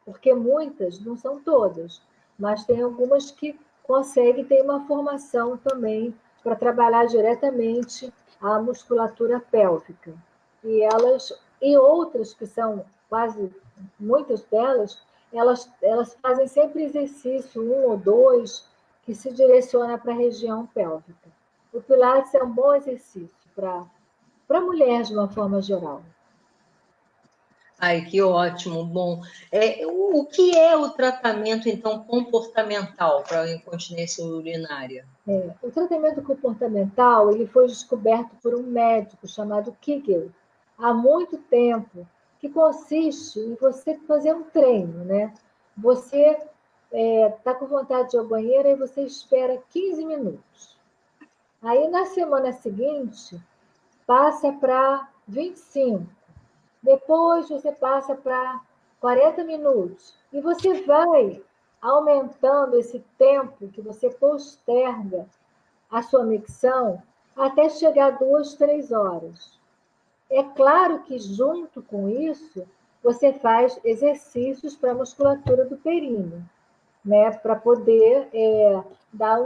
porque muitas, não são todas, mas tem algumas que conseguem ter uma formação também para trabalhar diretamente a musculatura pélvica. E outras que são quase, muitas delas, elas fazem sempre exercício, um ou dois, que se direciona para a região pélvica. O Pilates é um bom exercício para mulher, de uma forma geral. Ai, que ótimo. Bom, o que é o tratamento, então, comportamental para a incontinência urinária? O tratamento comportamental ele foi descoberto por um médico chamado Kegel há muito tempo, que consiste em você fazer um treino, né? Você está com vontade de ir ao banheiro e você espera 15 minutos. Aí, na semana seguinte, passa para 25. Depois, você passa para 40 minutos. E você vai aumentando esse tempo que você posterga a sua micção até chegar a 2, 3 horas. É claro que, junto com isso, você faz exercícios para a musculatura do períneo, né? Para poder dar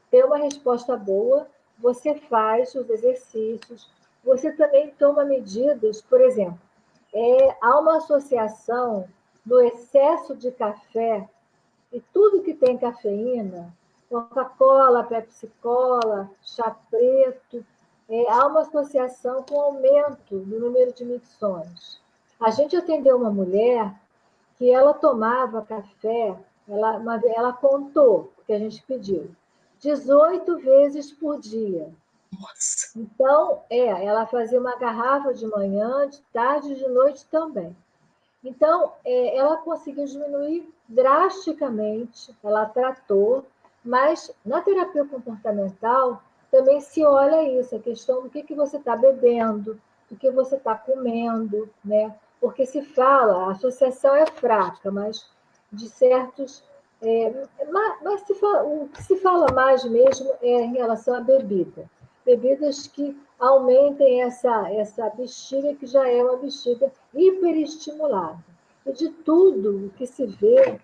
ter uma resposta boa, você faz os exercícios, você também toma medidas, por exemplo, há uma associação do excesso de café e tudo que tem cafeína, Coca-Cola, Pepsi-Cola, chá preto, há uma associação com o aumento do número de micções. A gente atendeu uma mulher que ela tomava café, ela contou, porque a gente pediu, 18 vezes por dia. Nossa. Então, ela fazia uma garrafa de manhã, de tarde e de noite também. Então, ela conseguiu diminuir drasticamente, ela tratou, mas na terapia comportamental também se olha isso, a questão do que você está bebendo, do que você está comendo, né? Porque se fala, a associação é fraca, mas de certos... mas o que se fala mais mesmo é em relação à bebida. Bebidas que aumentem essa bexiga, que já é uma bexiga hiperestimulada. E de tudo que se vê,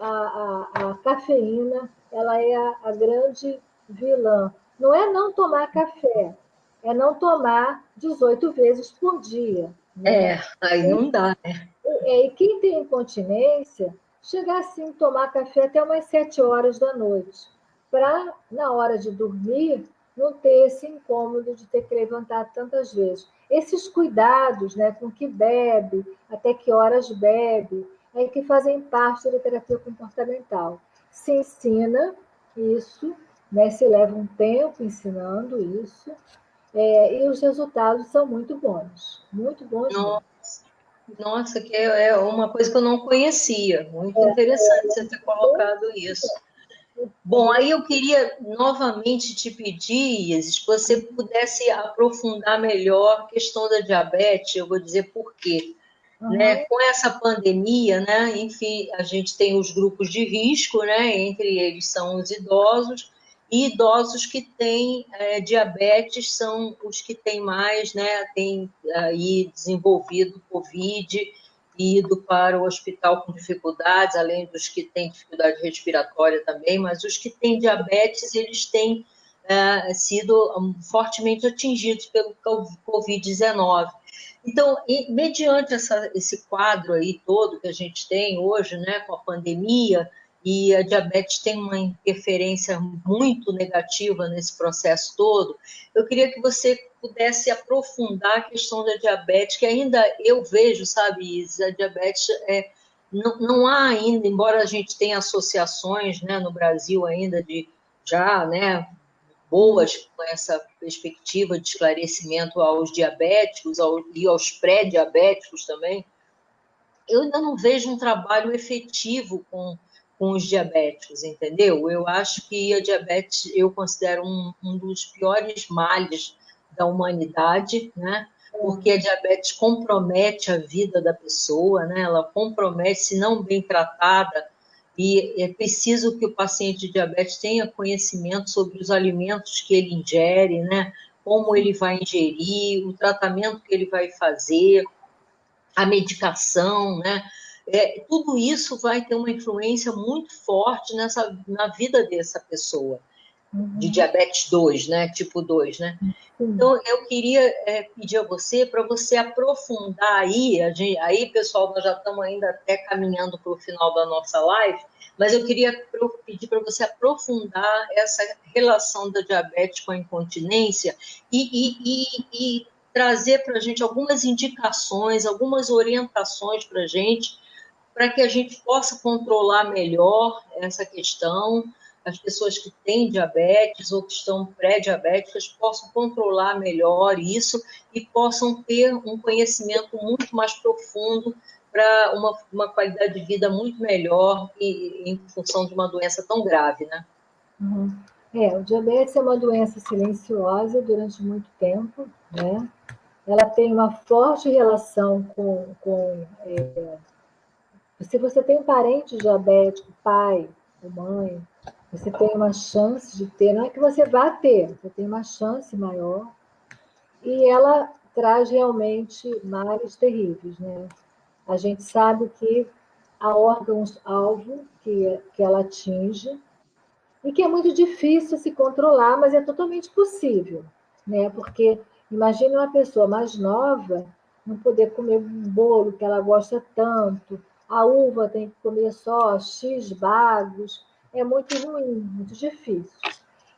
a cafeína ela é a grande vilã. Não é não tomar café, é não tomar 18 vezes por dia. Né? Aí não dá, né? E quem tem incontinência, chegar assim, tomar café até umas 7 horas da noite, para, na hora de dormir, não ter esse incômodo de ter que levantar tantas vezes. Esses cuidados, né, com que bebe, até que horas bebe, que fazem parte da terapia comportamental. Se ensina isso, né, se leva um tempo ensinando isso, e os resultados são muito bons mesmo. Nossa, que é uma coisa que eu não conhecia. Muito interessante você ter colocado isso. Bom, aí eu queria novamente te pedir, Isis, se você pudesse aprofundar melhor a questão da diabetes, eu vou dizer por quê. né? Com essa pandemia, né? Enfim, a gente tem os grupos de risco, né? Entre eles são os idosos, e idosos que têm diabetes são os que têm mais, né? Têm aí desenvolvido Covid e ido para o hospital com dificuldades, além dos que têm dificuldade respiratória também, mas os que têm diabetes, eles têm sido fortemente atingidos pelo Covid-19. Então, mediante esse quadro aí todo que a gente tem hoje, né, com a pandemia, e a diabetes tem uma interferência muito negativa nesse processo todo, eu queria que você pudesse aprofundar a questão da diabetes, que ainda eu vejo, sabe, Isa, a diabetes não há ainda, embora a gente tenha associações, né, no Brasil ainda de já, né, boas com essa perspectiva de esclarecimento aos diabéticos e aos pré-diabéticos também, eu ainda não vejo um trabalho efetivo com os diabéticos, entendeu? Eu acho que a diabetes eu considero um dos piores males da humanidade, né? Porque a diabetes compromete a vida da pessoa, né? Ela compromete, se não bem tratada, e é preciso que o paciente de diabetes tenha conhecimento sobre os alimentos que ele ingere, né? Como ele vai ingerir, o tratamento que ele vai fazer, a medicação, né? Tudo isso vai ter uma influência muito forte na vida dessa pessoa, de diabetes 2, né? Tipo 2, né? Então, eu queria pedir a você, para você aprofundar aí, pessoal, nós já estamos ainda até caminhando para o final da nossa live, mas eu queria pedir para você aprofundar essa relação da diabetes com a incontinência e trazer para a gente algumas indicações, algumas orientações para a gente, para que a gente possa controlar melhor essa questão, as pessoas que têm diabetes ou que estão pré-diabéticas possam controlar melhor isso e possam ter um conhecimento muito mais profundo para uma qualidade de vida muito melhor em função de uma doença tão grave, né? O diabetes é uma doença silenciosa durante muito tempo, né? Ela tem uma forte relação se você tem um parente diabético, pai ou mãe, você tem uma chance de ter, não é que você vá ter, você tem uma chance maior, e ela traz realmente males terríveis, né? A gente sabe que há órgãos-alvo que ela atinge, e que é muito difícil se controlar, mas é totalmente possível, né? Porque imagine uma pessoa mais nova não poder comer um bolo que ela gosta tanto, a uva tem que comer só X bagos, é muito ruim, muito difícil.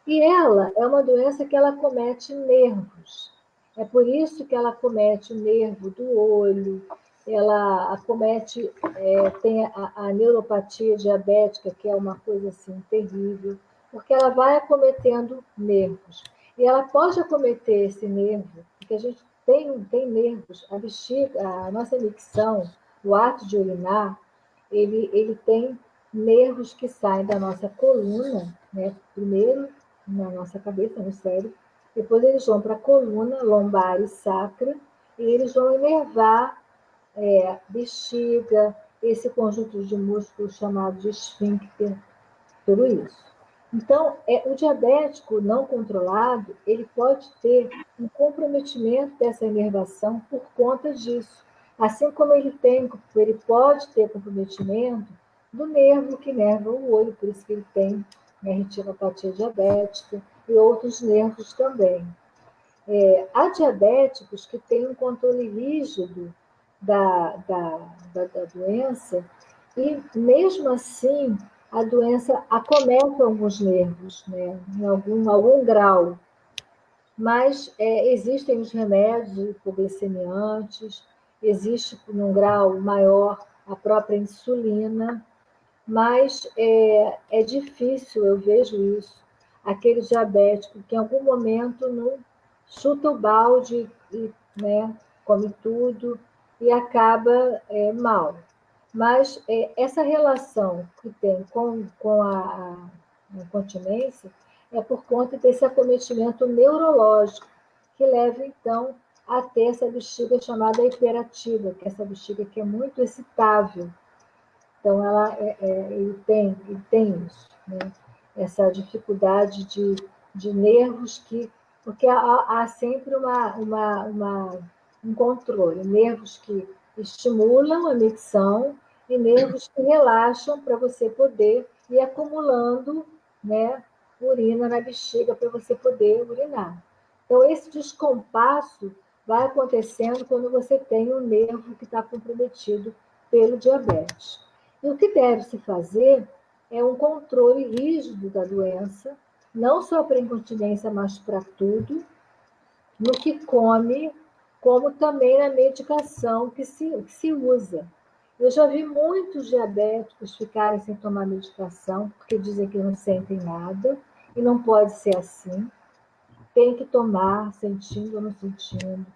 E ela é uma doença que ela comete nervos. É por isso que ela comete o nervo do olho, ela acomete, tem a neuropatia diabética, que é uma coisa assim terrível, porque ela vai acometendo nervos. E ela pode acometer esse nervo, porque a gente tem nervos, a bexiga, a nossa micção, o ato de urinar, ele tem nervos que saem da nossa coluna, né? Primeiro na nossa cabeça, no cérebro, depois eles vão para a coluna, lombar e sacra, e eles vão inervar bexiga, esse conjunto de músculos chamado de esfíncter, tudo isso. Então, o diabético não controlado, ele pode ter um comprometimento dessa inervação por conta disso. Assim como ele pode ter comprometimento do nervo que inerva o olho, por isso que ele tem retinopatia diabética e outros nervos também. Há diabéticos que têm um controle rígido da doença e, mesmo assim, a doença acomete alguns nervos, né, em algum grau. Mas existem os remédios hipoglicemiantes, existe, num grau maior, a própria insulina, mas é difícil, eu vejo isso, aquele diabético que em algum momento não chuta o balde e, né, come tudo e acaba mal. Mas essa relação que tem com a incontinência é por conta desse acometimento neurológico, que leva, então, a ter essa bexiga chamada hiperativa, que é essa bexiga que é muito excitável. Então, ele tem isso, né? Essa dificuldade de nervos porque há sempre um controle, nervos que estimulam a micção e nervos que relaxam para você poder ir acumulando, né, urina na bexiga para você poder urinar. Então, esse descompasso vai acontecendo quando você tem um nervo que está comprometido pelo diabetes. E o que deve se fazer é um controle rígido da doença, não só para a incontinência, mas para tudo, no que come, como também na medicação que se usa. Eu já vi muitos diabéticos ficarem sem tomar medicação, porque dizem que não sentem nada, e não pode ser assim. Tem que tomar, sentindo ou não sentindo.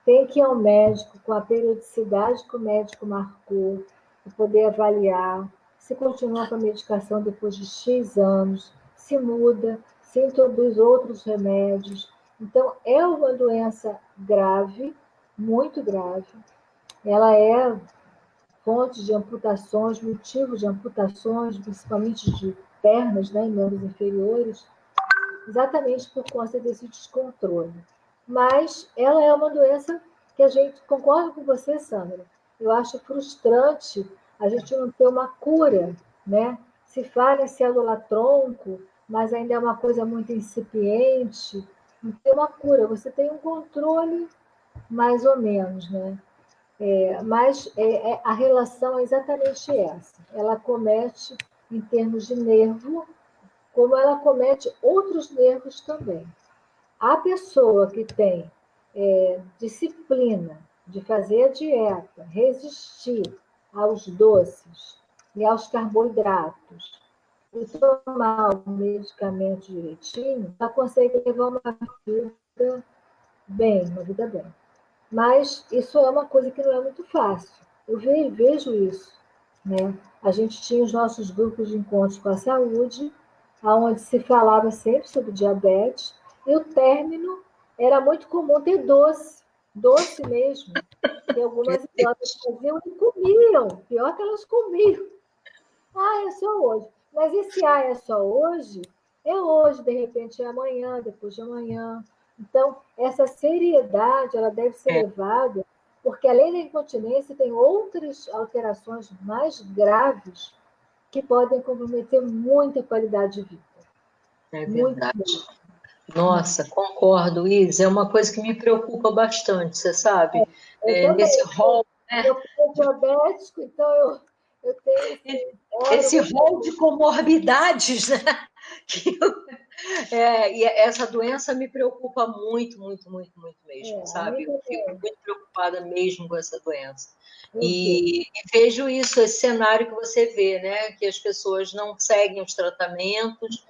Tem que ir ao médico com a periodicidade que o médico marcou, para poder avaliar se continua com a medicação depois de X anos, se muda, se introduz outros remédios. Então, é uma doença grave, muito grave. Ela é fonte de amputações, motivo de amputações, principalmente de pernas, né, em membros inferiores, exatamente por conta desse descontrole. Mas ela é uma doença que a gente, concordo com você, Sandra, eu acho frustrante a gente não ter uma cura, né? Se fala em célula-tronco, mas ainda é uma coisa muito incipiente, não tem uma cura, você tem um controle mais ou menos, né? Mas a relação é exatamente essa. Ela comete em termos de nervo, como ela comete outros nervos também. A pessoa que tem disciplina de fazer a dieta, resistir aos doces e aos carboidratos, e tomar o medicamento direitinho, ela consegue levar uma vida bem. Mas isso é uma coisa que não é muito fácil. Eu vejo isso, né? A gente tinha os nossos grupos de encontros com a saúde, onde se falava sempre sobre diabetes, e o término era muito comum ter doce mesmo, que algumas idosas faziam e comiam, pior que elas comiam. Ah, é só hoje. Mas esse é só hoje, é hoje, de repente é amanhã, depois de amanhã. Então, essa seriedade, ela deve ser levada, porque além da incontinência, tem outras alterações mais graves que podem comprometer muita qualidade de vida. É verdade. Nossa, concordo, Isa. É uma coisa que me preocupa bastante, você sabe? Nesse rol, né? Eu sou diabético, então eu tenho esse rol de comorbidades, né? E essa doença me preocupa muito mesmo, sabe? Eu fico muito preocupada mesmo com essa doença. E vejo isso, esse cenário que você vê, né? Que as pessoas não seguem os tratamentos,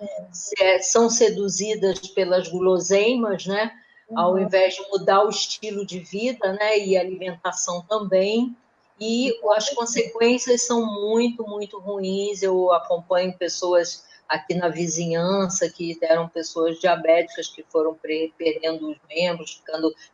são seduzidas pelas guloseimas, né? Ao invés de mudar o estilo de vida, né? E a alimentação também. E as consequências são muito ruins. Eu acompanho pessoas aqui na vizinhança que eram pessoas diabéticas que foram perdendo os membros,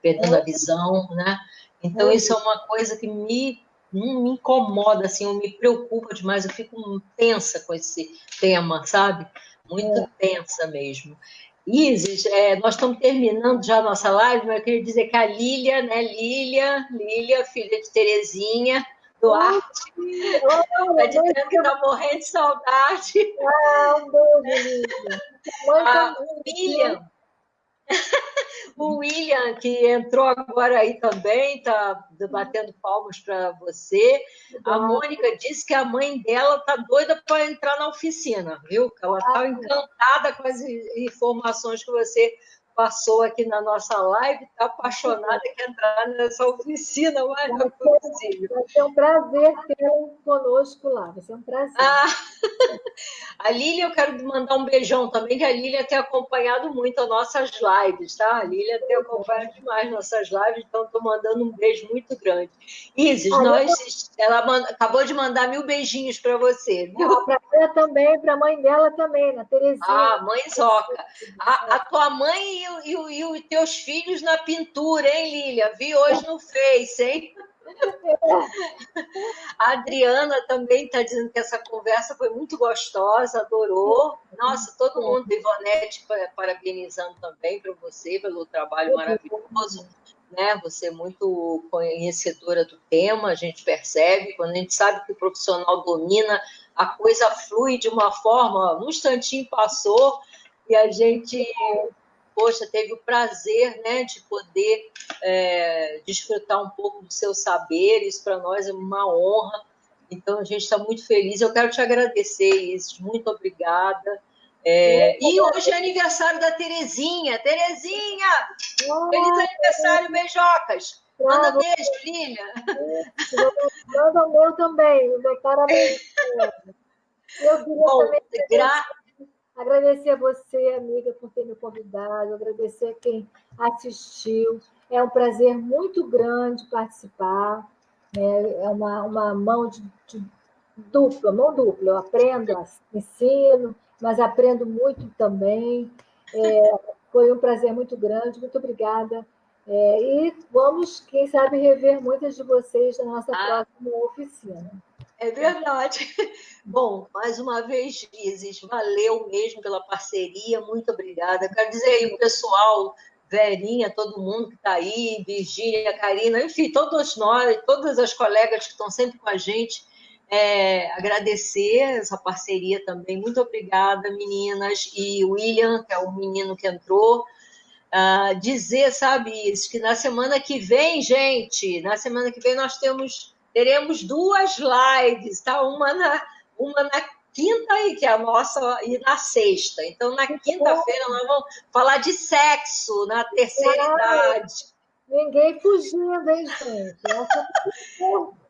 perdendo a visão, né? Então, isso é uma coisa que me incomoda, assim, me preocupa demais, eu fico tensa com esse tema, sabe? Muito tensa mesmo. Isis, nós estamos terminando já a nossa live, mas eu queria dizer que a Lília, né? Lília, filha de Terezinha Duarte, está dizendo que está morrendo de saudade. Um beijo, Lília. O William, que entrou agora aí também, está batendo palmas para você. A Mônica disse que a mãe dela está doida para entrar na oficina, viu? Ela está encantada com as informações que você passou aqui na nossa live, está apaixonada, quer entrar nessa oficina, mas não é possível. Vai ser um prazer tê-la conosco lá, vai ser um prazer. A Lília, eu quero mandar um beijão também, que a Lília tem acompanhado muito as nossas lives, tá? A Lília tem acompanhado demais nossas lives, então estou mandando um beijo muito grande. Isis, ela acabou de mandar 1000 beijinhos para você, viu? Para ela também, para a mãe dela também, na Terezinha. Mãezoca. A tua mãe e os teus filhos na pintura, hein, Lília? Vi hoje no Face, hein? A Adriana também está dizendo que essa conversa foi muito gostosa, adorou. Nossa, todo mundo, Ivonete, parabenizando também para você pelo trabalho maravilhoso. Né? Você é muito conhecedora do tema, a gente percebe, quando a gente sabe que o profissional domina, a coisa flui de uma forma, um instantinho passou, e a gente, poxa, teve o prazer, né, de poder desfrutar um pouco do seu saber, isso para nós é uma honra, então a gente está muito feliz, eu quero te agradecer, Isis, muito obrigada. E hoje é aniversário da Terezinha. Terezinha! Feliz aniversário, beijocas! Manda beijo, Lília! Manda o meu também, o meu parabéns. Eu queria também agradecer a você, amiga, por ter me convidado, agradecer a quem assistiu. É um prazer muito grande participar. Né? É uma mão dupla, mão dupla. Eu aprendo, ensino, mas aprendo muito também. Foi um prazer muito grande, muito obrigada. E vamos, quem sabe, rever muitas de vocês na nossa próxima oficina. É verdade. Bom, mais uma vez, Isis, valeu mesmo pela parceria, muito obrigada. Quero dizer aí o pessoal, Verinha, todo mundo que está aí, Virgínia, Karina, enfim, todos nós, todas as colegas que estão sempre com a gente, agradecer essa parceria também. Muito obrigada, meninas. E o William, que é o menino que entrou, dizer, sabe, isso, que na semana que vem, gente, na semana que vem nós teremos 2 lives, tá? Uma na quinta, que é a nossa, e na sexta. Então, na quinta-feira, nós vamos falar de sexo na terceira idade. Ninguém fugindo, hein, gente?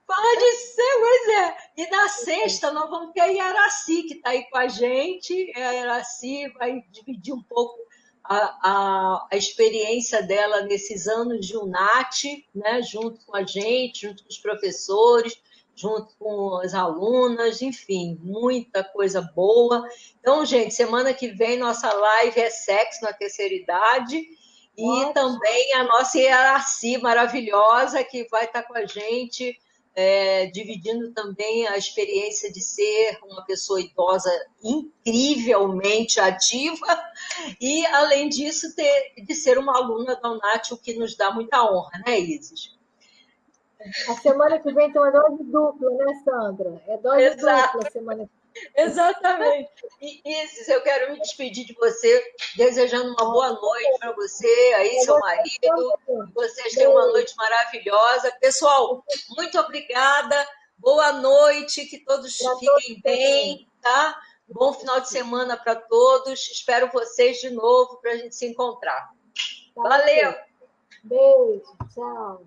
Pode ser, pois é. E na sexta nós vamos ter a Iraci, que está aí com a gente. A Iraci vai dividir um pouco a experiência dela nesses anos de UNAT, né? Junto com a gente, junto com os professores, junto com as alunas, enfim, muita coisa boa. Então, gente, semana que vem nossa live é sexo na terceira idade. E também a nossa Iraci maravilhosa, que vai estar com a gente, dividindo também a experiência de ser uma pessoa idosa incrivelmente ativa e, além disso, de ser uma aluna da UNAT, o que nos dá muita honra, né, Isis? A semana que vem tem uma dose dupla, né, Sandra? É dose dupla a semana que vem. Exatamente. E, Isis, eu quero me despedir de você, desejando uma boa noite para você, aí seu marido. Vocês tenham uma noite maravilhosa. Pessoal, muito obrigada. Boa noite, que todos fiquem bem, tá? Bom final de semana para todos. Espero vocês de novo para a gente se encontrar. Valeu! Beijo, tchau.